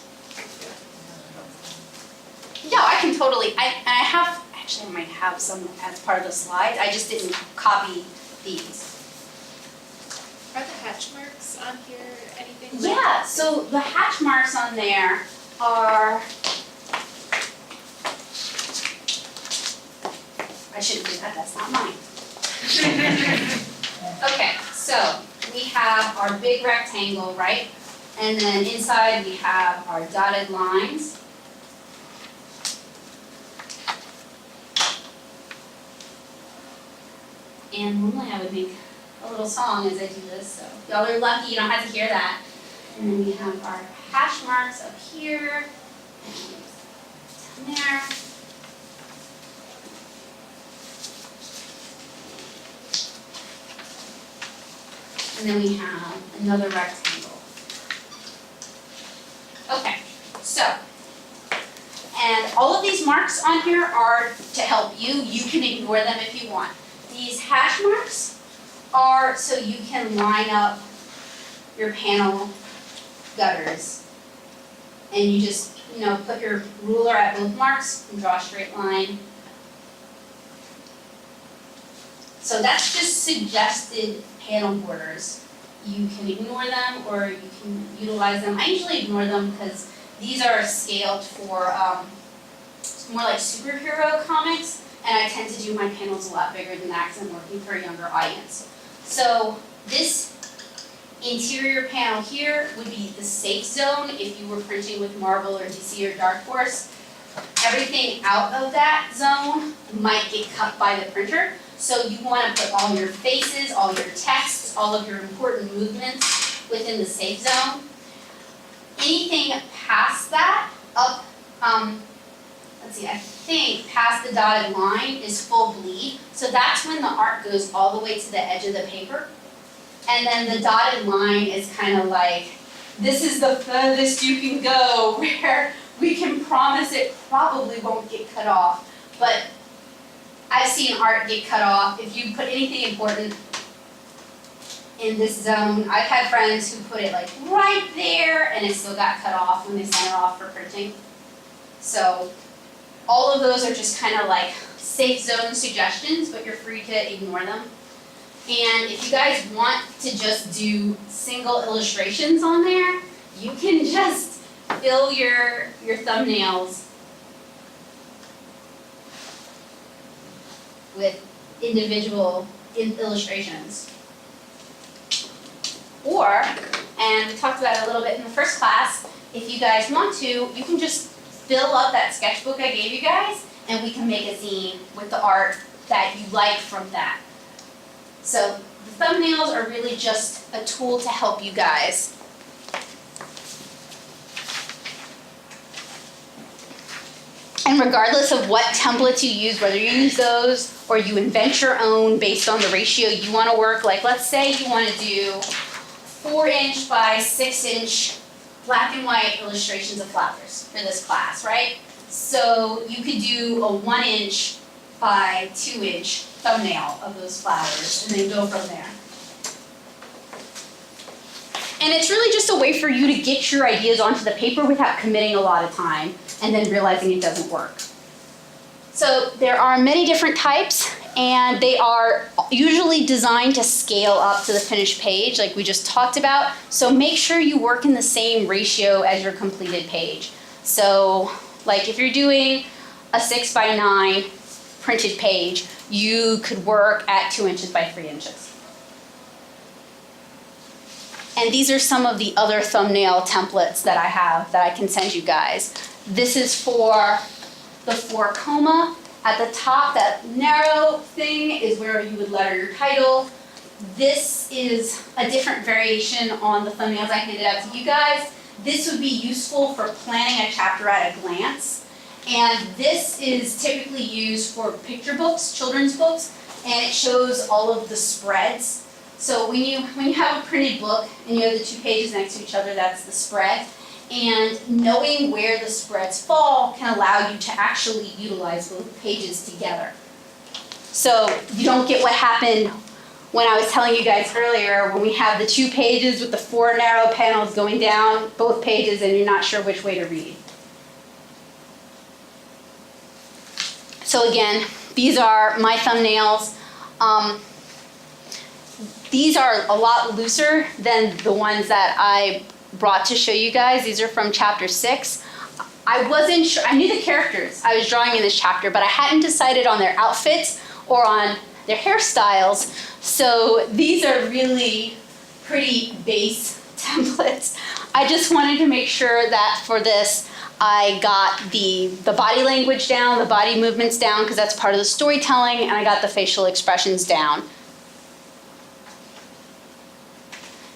No, I can totally, and I have, actually I might have some as part of the slides, I just didn't copy these. Are the hatch marks on here anything? Yeah, so the hatch marks on there are, I shouldn't do that, that's not mine. Okay, so we have our big rectangle, right? And then inside we have our dotted lines. And normally I would make a little song as I do this, so y'all are lucky you don't have to hear that. And then we have our hash marks up here, and down there. And then we have another rectangle. Okay, so, and all of these marks on here are to help you. You can ignore them if you want. These hash marks are so you can line up your panel gutters. And you just, put your ruler at both marks and draw a straight line. So that's just suggested panel borders. You can ignore them or you can utilize them. I usually ignore them because these are scaled for more like superhero comics, and I tend to do my panels a lot bigger than that because I'm working for a younger audience. So this interior panel here would be the safe zone if you were printing with Marvel or DC or Dark Horse. Everything out of that zone might get cut by the printer. So you want to put all your faces, all your text, all of your important movements within the safe zone. Anything past that, up, I think past the dotted line is full bleed. So that's when the art goes all the way to the edge of the paper. And then the dotted line is kind of like, this is the furthest you can go, where we can promise it probably won't get cut off. But I've seen art get cut off. If you put anything important in this zone, I've had friends who put it like right there and it still got cut off when they sent it off for printing. So all of those are just kind of like safe zone suggestions, but you're free to ignore them. And if you guys want to just do single illustrations on there, you can just fill your thumbnails with individual illustrations. Or, and we talked about it a little bit in the first class, if you guys want to, you can just fill up that sketchbook I gave you guys, and we can make a zine with the art that you like from that. So the thumbnails are really just a tool to help you guys. And regardless of what templates you use, whether you use those or you invent your own based on the ratio you want to work, like let's say you want to do 4-inch by 6-inch black and white illustrations of flowers for this class, right? So you could do a 1-inch by 2-inch thumbnail of those flowers and then go from there. And it's really just a way for you to get your ideas onto the paper without committing a lot of time and then realizing it doesn't work. So there are many different types, and they are usually designed to scale up to the finished page like we just talked about. So make sure you work in the same ratio as your completed page. So like if you're doing a 6x9 printed page, you could work at 2 inches by 3 inches. And these are some of the other thumbnail templates that I have that I can send you guys. This is for the 4 coma. At the top, that narrow thing is where you would letter your title. This is a different variation on the thumbnails I handed out to you guys. This would be useful for planning a chapter at a glance. And this is typically used for picture books, children's books, and it shows all of the spreads. So when you have a printed book and you have the 2 pages next to each other, that's the spread. And knowing where the spreads fall can allow you to actually utilize both pages together. So you don't get what happened when I was telling you guys earlier, when we have the 2 pages with the 4 narrow panels going down both pages and you're not sure which way to read. So again, these are my thumbnails. These are a lot looser than the ones that I brought to show you guys. These are from chapter 6. I wasn't sure, I knew the characters I was drawing in this chapter, but I hadn't decided on their outfits or on their hairstyles. So these are really pretty base templates. I just wanted to make sure that for this, I got the body language down, the body movements down, because that's part of the storytelling, and I got the facial expressions down.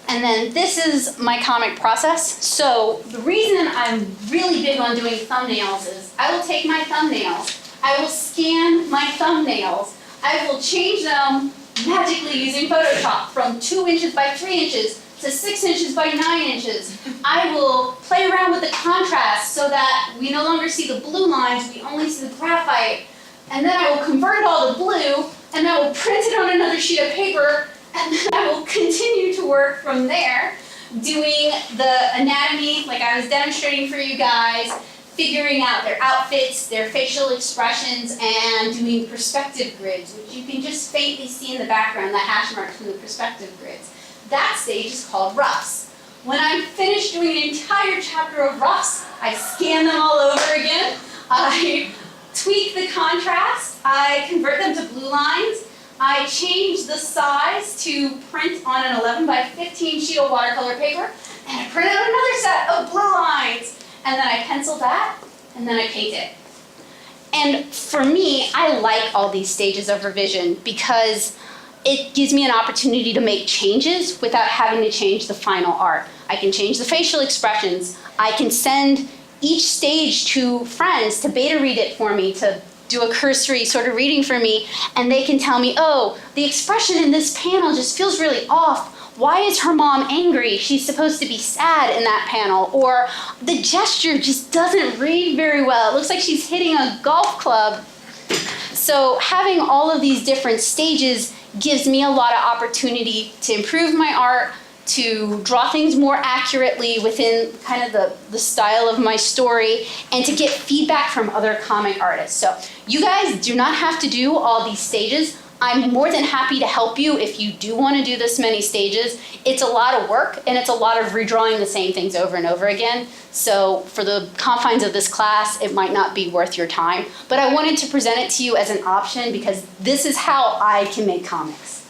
And then this is my comic process. So the reason I'm really big on doing thumbnails is I will take my thumbnails, I will scan my thumbnails, I will change them magically using Photoshop from 2 inches by 3 inches to 6 inches by 9 inches. I will play around with the contrast so that we no longer see the blue lines, we only see the graphite. And then I will convert it all to blue, and I will print it on another sheet of paper, and then I will continue to work from there doing the anatomy like I was demonstrating for you guys, figuring out their outfits, their facial expressions, and doing perspective grids, which you can just faintly see in the background, the hash marks from the perspective grids. That stage is called roughs. When I'm finished doing an entire chapter of roughs, I scan them all over again. I tweak the contrast. I convert them to blue lines. I change the size to print on an 11 by 15 sheet of watercolor paper, and I print out another set of blue lines. And then I pencil that, and then I paint it. And for me, I like all these stages of revision because it gives me an opportunity to make changes without having to change the final art. I can change the facial expressions. I can send each stage to friends to beta read it for me, to do a cursory sort of reading for me, and they can tell me, oh, the expression in this panel just feels really off. Why is her mom angry? She's supposed to be sad in that panel. Or the gesture just doesn't read very well. It looks like she's hitting a golf club. So having all of these different stages gives me a lot of opportunity to improve my art, to draw things more accurately within kind of the style of my story, and to get feedback from other comic artists. So you guys do not have to do all these stages. I'm more than happy to help you if you do want to do this many stages. It's a lot of work, and it's a lot of redrawing the same things over and over again. So for the confines of this class, it might not be worth your time. But I wanted to present it to you as an option because this is how I can make comics.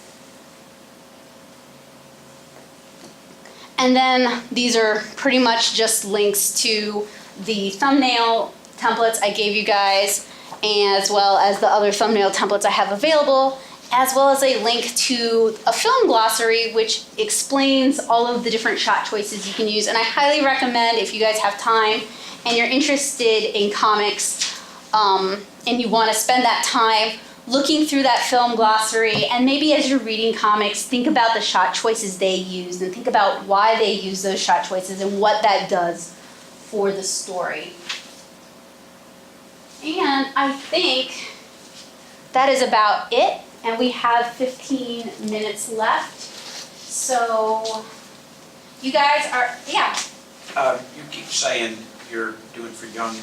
And then these are pretty much just links to the thumbnail templates I gave you guys, as well as the other thumbnail templates I have available, as well as a link to a film glossary which explains all of the different shot choices you can use. And I highly recommend, if you guys have time and you're interested in comics and you want to spend that time looking through that film glossary, and maybe as you're reading comics, think about the shot choices they used and think about why they use those shot choices and what that does for the story. And I think that is about it, and we have 15 minutes left. So you guys are, yeah. You keep saying you're doing for young,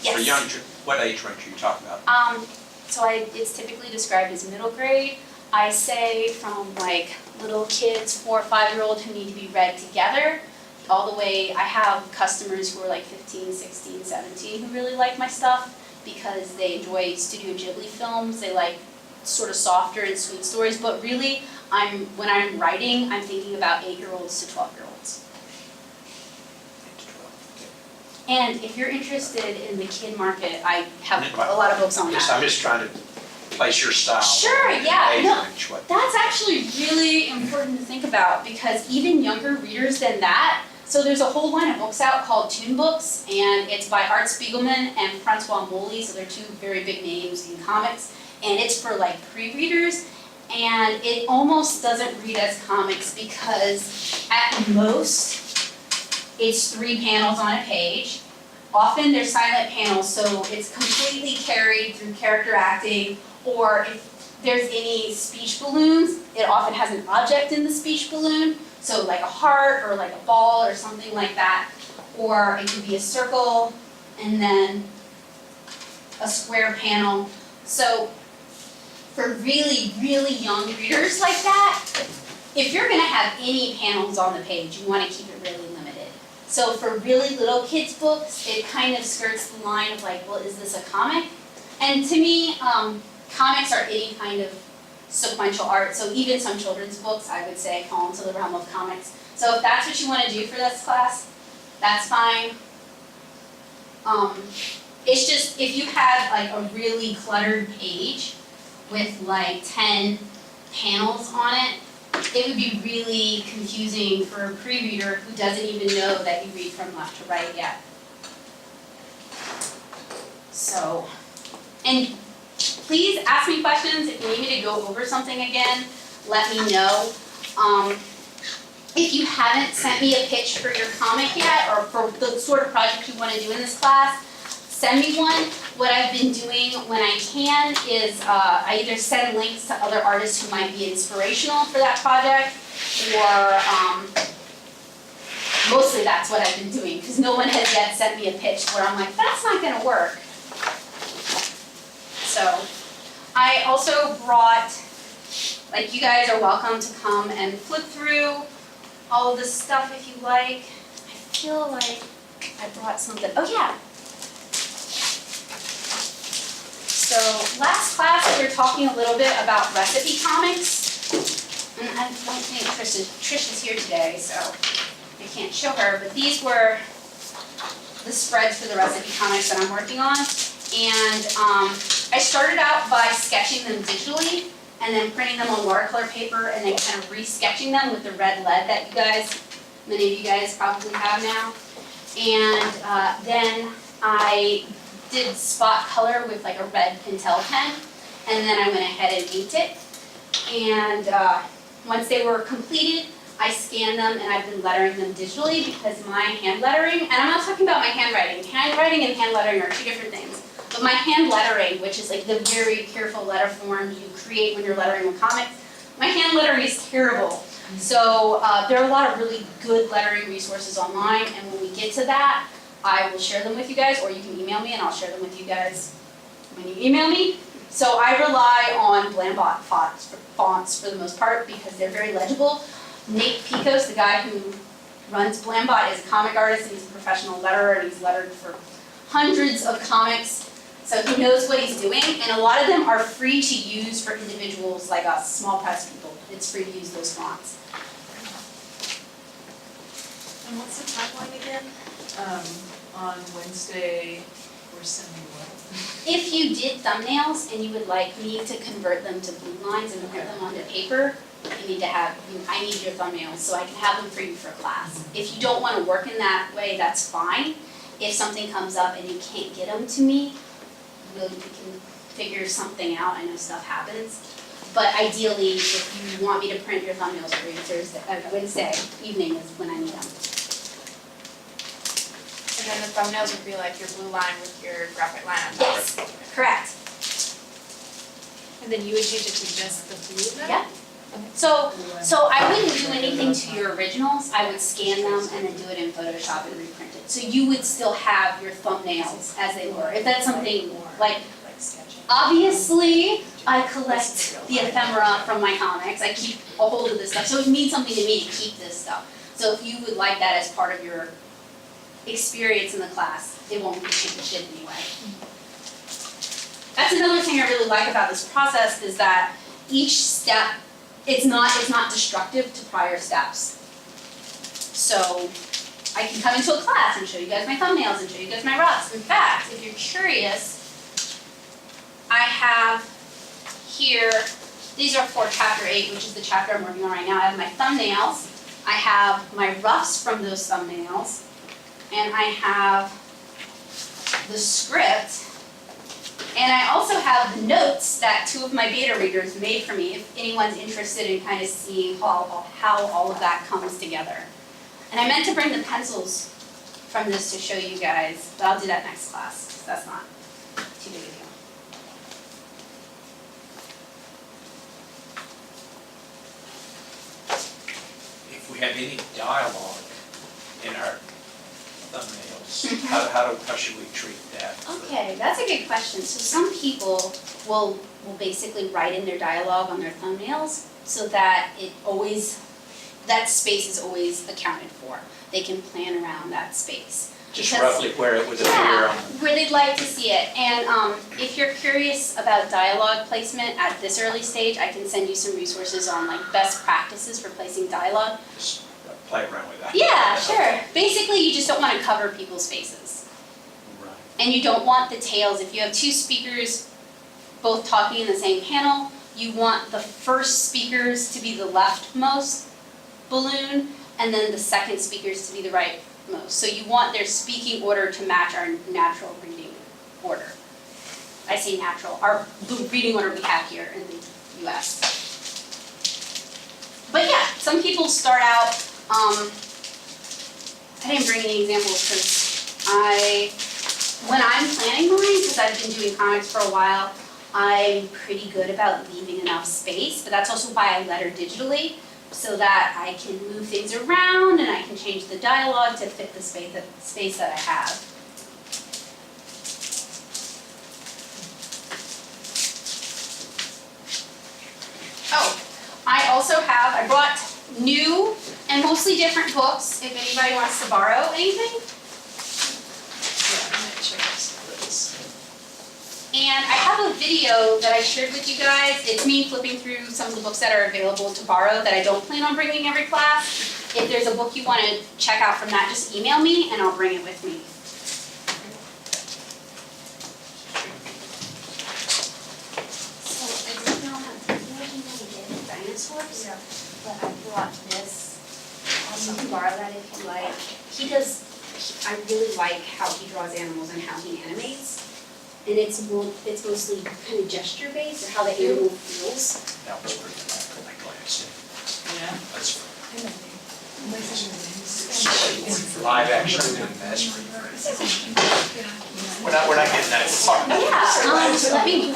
Yes. What age range are you talking about? So it's typically described as middle grade. I say from like little kids, 4 or 5-year-old who need to be read together, all the way, I have customers who are like 15, 16, 17 who really like my stuff because they enjoy Studio Ghibli films. They like sort of softer and sweet stories, but really, when I'm writing, I'm thinking about 8-year-olds to 12-year-olds. And if you're interested in the kid market, I have a lot of books on that. I'm just trying to place your style. Sure, in yeah, age no, range, what- that's actually really important to think about because even younger readers than that, so there's a whole line of books out called Toon Books, and it's by Art Spiegelman and Francois Moley, so they're two very big names in comics, and it's for like pre-readers, and it almost doesn't read as comics because at most, it's 3 panels on a page. Often they're silent panels, so it's completely carried through character acting, or if there's any speech balloons, it often has an object in the speech balloon, so like a heart or like a ball or something like that. Or it could be a circle and then a square panel. So for really, really young readers like that, if you're gonna have any panels on the page, you wanna keep it really limited. So for really little kids' books, it kind of skirts the line of like, well, is this a comic? And to me, comics are any kind of sequential art, so even some children's books, I would say, fall into the realm of comics. So if that's what you want to do for this class, that's fine. It's just, if you had like a really cluttered page with like 10 panels on it, it would be really confusing for a pre-reader who doesn't even know that you read from left to right yet. So, and please ask me questions. If you need me to go over something again, let me know. If you haven't sent me a pitch for your comic yet, or for the sort of project you want to do in this class, send me one. What I've been doing when I can is I either send links to other artists who might be inspirational for that project, or Mostly that's what I've been doing, because no one has yet sent me a pitch where I'm like, that's not gonna work. So, I also brought, like, you guys are welcome to come and flip through all of this stuff if you like. I feel like I brought something, oh yeah. So, last class we were talking a little bit about recipe comics. And I don't think Trish is here today, so I can't show her, but these were the spreads for the recipe comics that I'm working on. And I started out by sketching them digitally and then printing them on watercolor paper and then kind of re-sketching them with the red lead that many of you guys probably have now. And then I did spot color with like a red Pentel pen, and then I went ahead and inked it. And once they were completed, I scanned them and I've been lettering them digitally because my hand lettering, and I'm not talking about my handwriting. Handwriting and hand lettering are two different things. But my hand lettering, which is like the very careful letter forms you create when you're lettering with comics, my hand lettering is terrible. So there are a lot of really good lettering resources online, and when we get to that, I will share them with you guys, or you can email me and I'll share them with you guys when you email me. So I rely on Blambot fonts for the most part because they're very legible. Nate Picos, the guy who runs Blambot, is a comic artist and he's a professional letterer, and he's lettered for hundreds of comics. So he knows what he's doing, and a lot of them are free to use for individuals like us, small press people. It's free to use those fonts. And what's the timeline again? On Wednesday, we're sending what? If you did thumbnails and you would like me to convert them to blue lines and print them onto paper, I need your thumbnails so I can have them for you for class. If you don't want to work in that way, that's fine. If something comes up and you can't get them to me, we can figure something out. I know stuff happens. But ideally, if you want me to print your thumbnails for you, Wednesday evening is when I need them. And then the thumbnails would be like your blue line with your graphic line on top. Yes, correct. And then you would change it to just the blue then? Yeah. So I wouldn't do anything to your originals. I would scan them and then do it in Photoshop and reprint it. So you would still have your thumbnails as they were. If that's something like, obviously, I collect the ephemera from my comics. I keep a hold of this stuff. So it means something to me to keep this stuff. So if you would like that as part of your experience in the class, it won't be shit anyway. That's another thing I really like about this process is that each step, it's not destructive to prior steps. So I can come into a class and show you guys my thumbnails and show you guys my roughs. In fact, if you're curious, I have here, these are for chapter 8, which is the chapter I'm working on right now. I have my thumbnails, I have my roughs from those thumbnails, and I have the script, and I also have the notes that 2 of my beta readers made for me, if anyone's interested in kind of seeing how all of that comes together. And I meant to bring the pencils from this to show you guys, but I'll do that next class, because that's not too big a deal. If we have any dialogue in our thumbnails, how should we treat that? Okay, that's a good question. So some people will basically write in their dialogue on their thumbnails so that that space is always accounted for. They can plan around that space. Just Because- roughly where it would appear Yeah, on where they'd like to see it. And if you're curious about dialogue placement at this early stage, I can send you some resources on like best practices for placing dialogue. just play around with that. Yeah, sure. Basically, you just don't want to cover people's faces. Right. And you don't want the tails. If you have 2 speakers both talking in the same panel, you want the first speakers to be the leftmost balloon, and then the second speakers to be the rightmost. So you want their speaking order to match our natural reading order. I say natural, the reading order we have here in the US. But yeah, some people start out, I didn't bring any examples because when I'm planning mine, because I've been doing comics for a while, I'm pretty good about leaving enough space, but that's also why I letter digitally, so that I can move things around and I can change the dialogue to fit the space that I have. Oh, I brought new and mostly different books, if anybody wants to borrow anything. And I have a video that I shared with you guys. It's me flipping through some of the books that are available to borrow that I don't plan on bringing every class. If there's a book you want to check out from that, just email me and I'll bring it with me. So I don't know how to do dinosaurs, but I brought this. You can borrow that if you like. I really like how he draws animals and how he animates. And it's mostly kind of gesture based, or how the animal feels. That was pretty bad for my class. Yeah. That's live action. We're not getting that far. Yeah, let me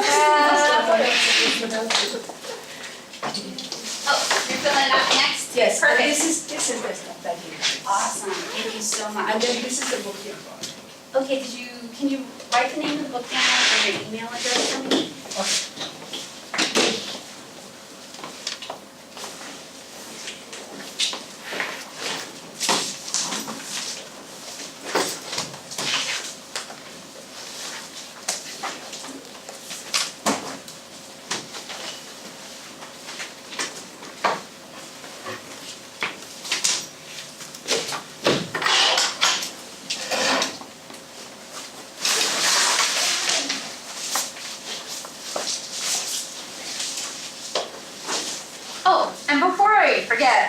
Oh, you're filling it out next? Yes, and Perfect. this is the stuff that he has. Awesome, thank you so much. And then this is the book you bought. Okay, can you write the name of the book down or your email address for me? Oh, and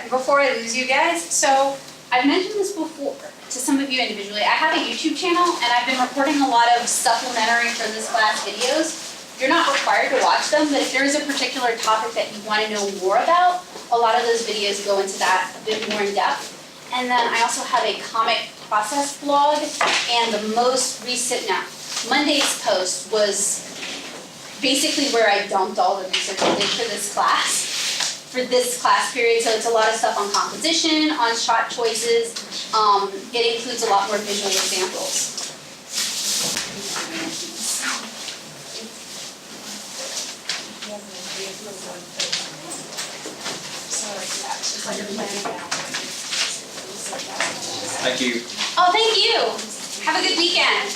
before I lose you guys, so I've mentioned this before to some of you individually. I have a YouTube channel and I've been recording a lot of supplementary for this class videos. You're not required to watch them, but if there is a particular topic that you want to know more about, a lot of those videos go into that a bit more in depth. And then I also have a comic process blog, and the most recent, Monday's post was basically where I dumped all the research I did for this class period. So it's a lot of stuff on composition, on shot choices. It includes a lot more visual examples. Thank you. Oh, thank you. Have a good weekend.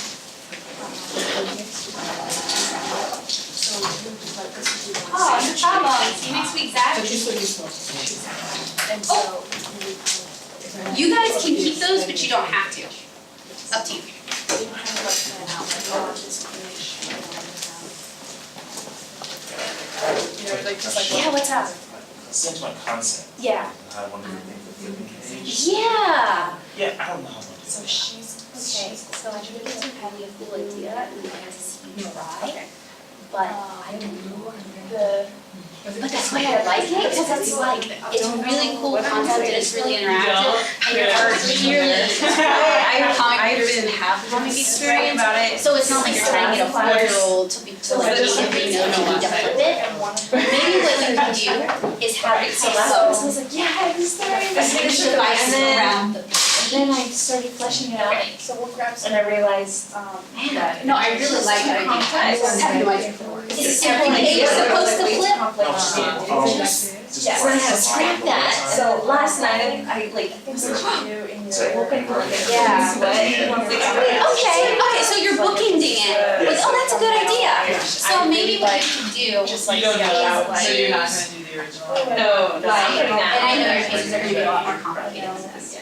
Oh, no problem. See you next week, Zach. Oh, you guys can keep those, but you don't have to. Up to you. Yeah, what's up? Essentially my concept. Yeah. I wanted to make the flipping page. Yeah. Yeah, I don't know how much. So okay, so I think it's probably a cool idea, and I'd like to see you try. But I don't know but that's why I like it, because it's really cool concept and it's really interactive. And you're clearly inspired. I really have comic experience about it. So it's not like you're trying to get a 4-year-old to give me no need to flip it. Maybe what you can do is have it so devices around the Then I started fleshing it out, so we'll grab some. And I realized, that. No, I really like that idea. I have no idea. Is every page supposed to flip? Just We're gonna have to scrap that. So last night, I was like, Yeah. Okay, so you're bookending it. Like, oh, that's a good idea. So maybe what you can do is You don't know, like. so you're not gonna do the original. No, I'm putting that. And I know your pages are gonna be a lot more complicated than this.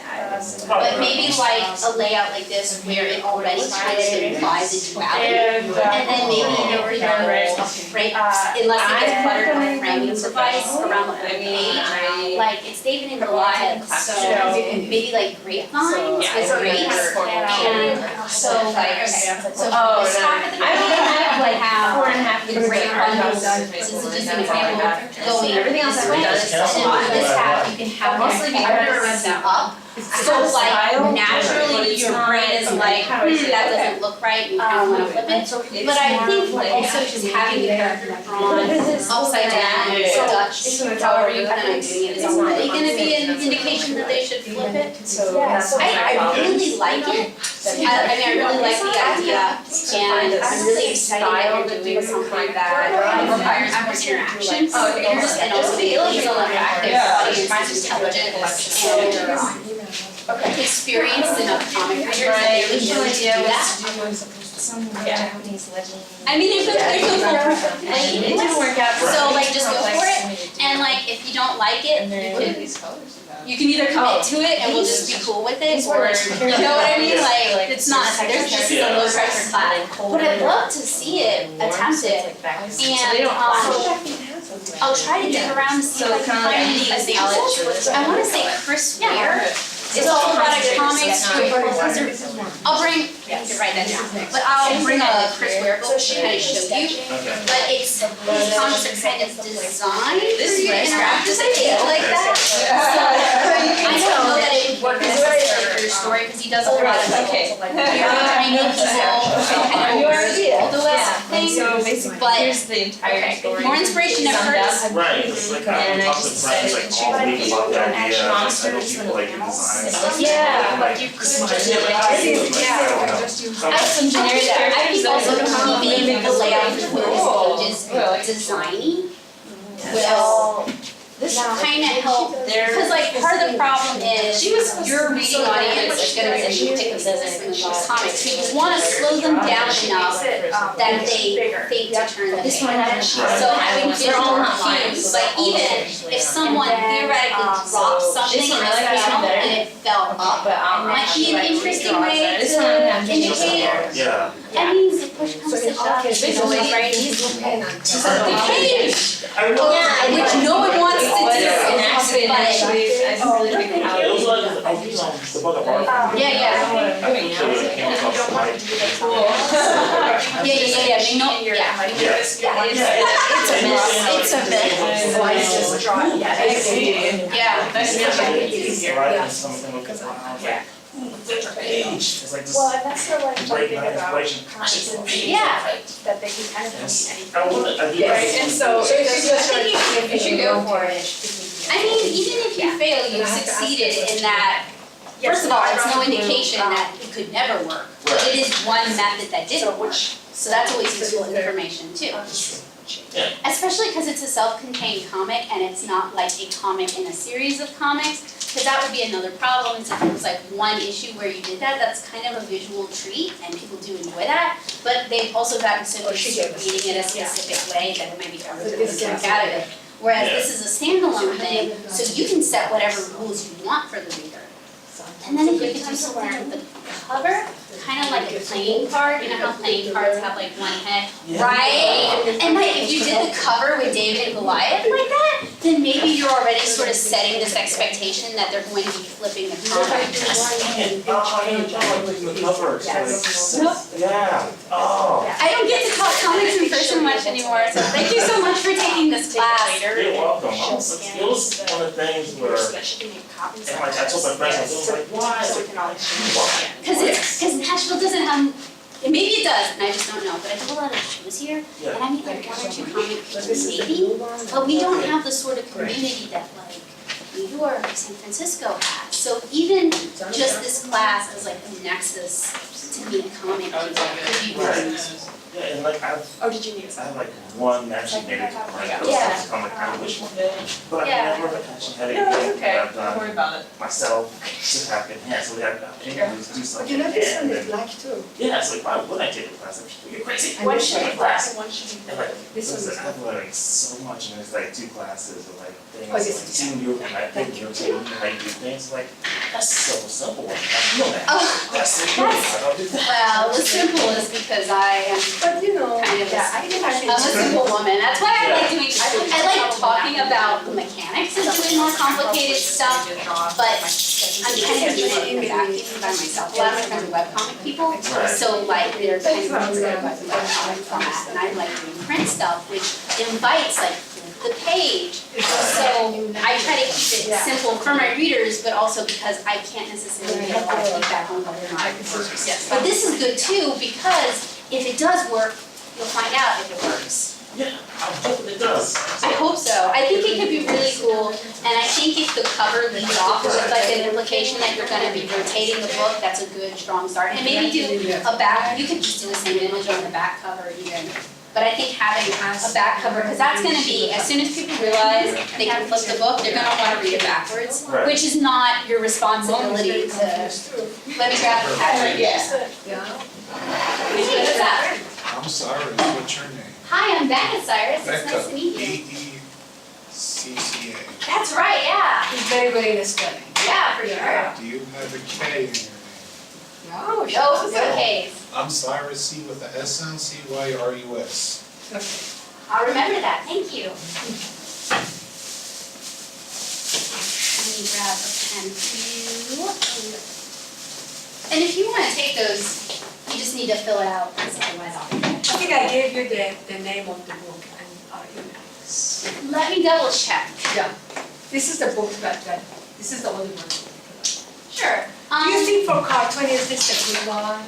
But maybe like a layout like this where it already kind of implies a duality. And then maybe you could go a frame, unless it gets cluttered with a framing device around the whole page. Like it's David and Goliath, so maybe like grapevines with grapes and So like, okay, so Oh, this no. half of the I only have like how 4.5 the years great of bundles, art. this is just an That's all I example, have. going Everything else this I've way, done and is then with this Wow. half, you can have Mostly like because colors up. So Style, like naturally, but it's your not- brain is okay, like, how do I say it? that Okay. doesn't look right, and you kind of wanna flip it. But I think also just having the character drawn upside down, Dutch, however you plan on doing it, is really gonna be an indication that they should flip it. I really like it. I really like the idea, and I'm really excited that you're doing something that requires more interaction. And also the images are interactive, audience is intelligent, and experienced enough comic readers that they would know to do that. Japanese legend. I mean, there's no foolproof way And to it do didn't work out. So like, just go for it, and like, if you don't like it, you can either commit to it and we'll just be cool with it, or, you know what I mean, like, it's not, there's just a low pressure class. But I'd love to see it attempted, and, I'll try to dig around and see if I can find any examples. I wanna say Chris Ware is all about a comic strip, I'll bring, you can write that down, but I'll bring a Chris Ware book to kind of show you. But it's, these comics are kind of designed for you to interact with it like that. So, I don't know that it would work necessarily for your story, because he does a lot of like, very tiny people, kind of things, but the entire story. more inspiration at first. Right, it's like, And I talk to just friends, decided like, to all try week about the idea, action like, I know monsters people like in design and stuff. Yeah, like, you could yeah, just, like, I do, like, I don't know. I have some generic I think also keeping the layout of Cool. those pages designy will kind of help, because like part of the problem is your reading audience is gonna be pick up this comics, so you wanna slow them down enough that they think to turn the page. So having visual cues, like even if someone theoretically dropped something in this panel and it fell up, might be an interesting way to indicate. Yeah. I mean, if push comes to shove, you know, like, right, he's the page, I really. which no one wants to do, An accident, but, actually, I really figured out. It was like, I was reading the book of art. yeah, I think the came across like. yeah, no, yeah. It's a mess, it's a mess. Like, just draw, Yeah. writing something with the wow, like, it's a page, it's like this that's the like great thing about inspiration. Yeah. that they can kind of Yes. I do Right, and so I think you should go for it. I mean, even if you fail, you succeeded in that. First of all, it's no indication that it could never work, but it is one method that didn't work. So that's always useful information too. Yeah. Especially because it's a self-contained comic and it's not like a comic in a series of comics. Because that would be another problem, is if it was like one issue where you did that, that's kind of a visual treat and people do enjoy that. But they've also gotten so used to reading it a specific way that it might be harder to get out of it. Whereas this is a standalone thing, so you can set whatever rules you want for the reader. And then if you could do something with the cover, kind of like a playing card, you know how playing cards have like one head? Right? And like if you did the cover with David and Goliath like that, then maybe you're already sort of setting this expectation that they're going to be flipping the comic. Yeah, oh. I don't get to talk comics in person much anymore, so thank you so much for taking this class. You're welcome. It was one of the things where, and like I told my friends, I was like, why? Because Nashville doesn't have, maybe it does, and I just don't know, but I do a lot of shows here, and I meet like one or two comic people maybe, but we don't have the sort of community that like New York or San Francisco has. So even just this class as like a nexus to meet comic people could be really useful. Yeah, and like I have like one actually made it to my Yeah. I'm like, I wish one day, but Yeah. I've never actually had anything that I've Don't worry done about it. myself, just have in hand, so we have the opportunity to do But something. you know, this one and is then- black too. Yeah, it's like, why would I take a class? Like, you're crazy. And One this should one be is black black. and one should be And like, This one is I've learned so much in this, like 2 classes of like things, Oh, like yes. seeing you and like thinking you're taking how you do things, like, that's so simple. I feel that. Oh, That's simple. I don't do that. well, the simple is because I am But you know, kind of yeah, I I'm a simple woman, that's why I like doing, I like talking about the mechanics of doing more complicated stuff, but I'm kind of doing it in the vacuum by myself. A lot of my friends are webcomic people, Right. so like they're kind of into the webcomic format, and I like doing print stuff, which invites like the page. So I try to keep it simple for my readers, but also because I can't necessarily get a lot of feedback on whether or not it works. Yes. But this is good too, because if it does work, you'll find out if it works. Yeah, I'm hoping it does. I hope so. I think it could be really cool, and I think if the cover leads off with like an implication that you're gonna be rotating the book, that's a good, strong start. And maybe do a back, you could just do the same image on the back cover even. But I think having a back cover, because that's gonna be, as soon as people realize they can flip the book, they're gonna wanna read it backwards, Right. which is not your responsibility to, let me grab the pattern. What's up? I'm sorry, what's your name? Hi, I'm Becca Cyrus, it's nice Becca, to meet you. B-E-C-C-A. That's right, yeah, He's very good in spelling. yeah, for sure. Do you have a K in your name? Oh, Oh, it's okay. I'm Cyrus, C with a S sound, C-Y-R-U-S. I'll remember that, thank you. Let me grab a pen for you. And if you wanna take those, you just need to fill it out, because otherwise I'll forget. I think I gave you the name of the book and, you know. Let me double check. Yeah, this is the book that, this is the only one. Sure. Do you think for cartoon is this a good one?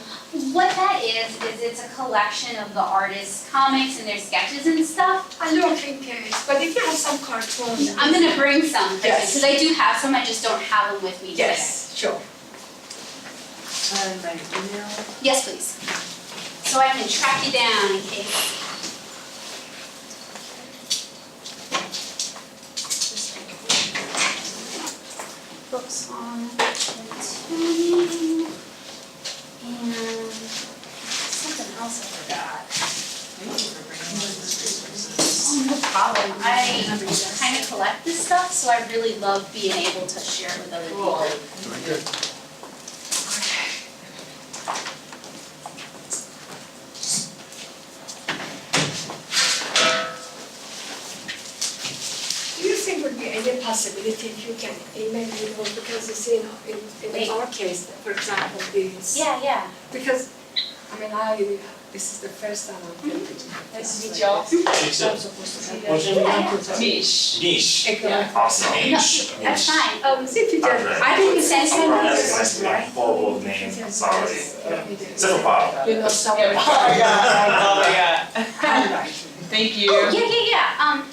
What that is it's a collection of the artist's comics and their sketches and stuff. I don't think it is, but if you have some cartoons. I'm gonna bring some, Yes. because I do have some, I just don't have them with me today. Yes, sure. And my email. Yes, please. So I can track you down in case. Books on tuning and something else I forgot. Oh, no problem. I kind of collect this stuff, so I really love being able to share it with other people. Very good. Do you think would be any possibility if you can email me, or because you see, in our case, for example, this. Yeah. Because, I mean, this is the first time I'm getting. Nice to meet y'all. I'm supposed to be there. What's your name? Mish. Niche. Yeah. Awesome. No, that's fine. See if you just, Okay. I think you sent I'm some. that's my horrible name, sorry. Cephalopods. You know, someone. Oh my god. Handwriting. Thank you. Oh, yeah.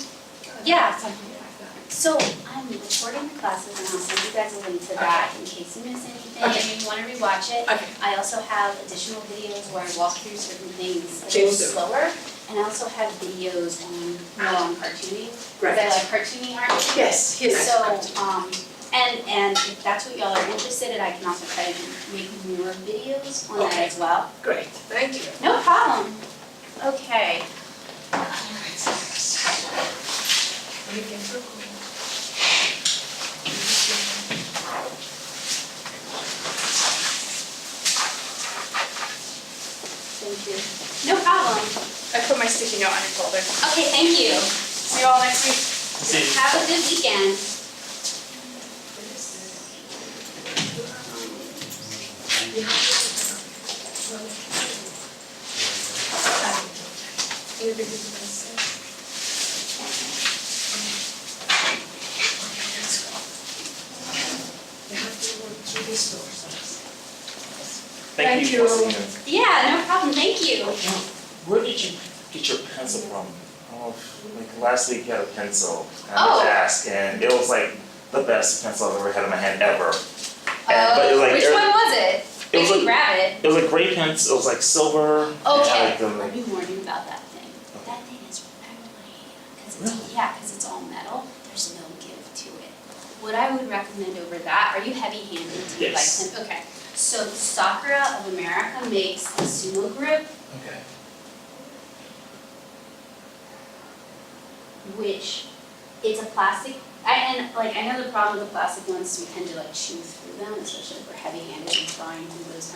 Yeah, Something like that. so I'm recording the classes and I'll send you guys a link to that in case you miss anything Okay. and you wanna rewatch it. Okay. I also have additional videos where I walk through certain things a Please little do. slower. And I also have videos on cartooning. Great. Because I like cartooning art. Yes, he likes So, cartoons. and if that's what y'all are interested in, I can also try to make more videos on that Okay. as well. Great, thank you. No problem. Okay. You can go. Thank you. No problem. I put my sticky note on your folder. Okay, thank you. See you all next week. See, Have a good weekend. thank you for seeing it. Yeah, no problem, thank you. Where did you get your pencil from? Oh, like last week you had a pencil on Oh. the desk and it was like the best pencil I've ever had in my hand ever. But it was like Which one was it? It was You can like- grab it. It was a gray pencil, it was like silver. and Okay. like the- Let me warn you about that thing. That thing is really, cause it's all metal, there's no give to it. What I would recommend over that, are you heavy-handed? Do you like Yes. pen- Okay, so Sakura of America makes a sumo grip, Okay. which it's a plastic, I know the problem with the plastic ones, we tend to like chew through them, especially if we're heavy-handed and trying to do those kind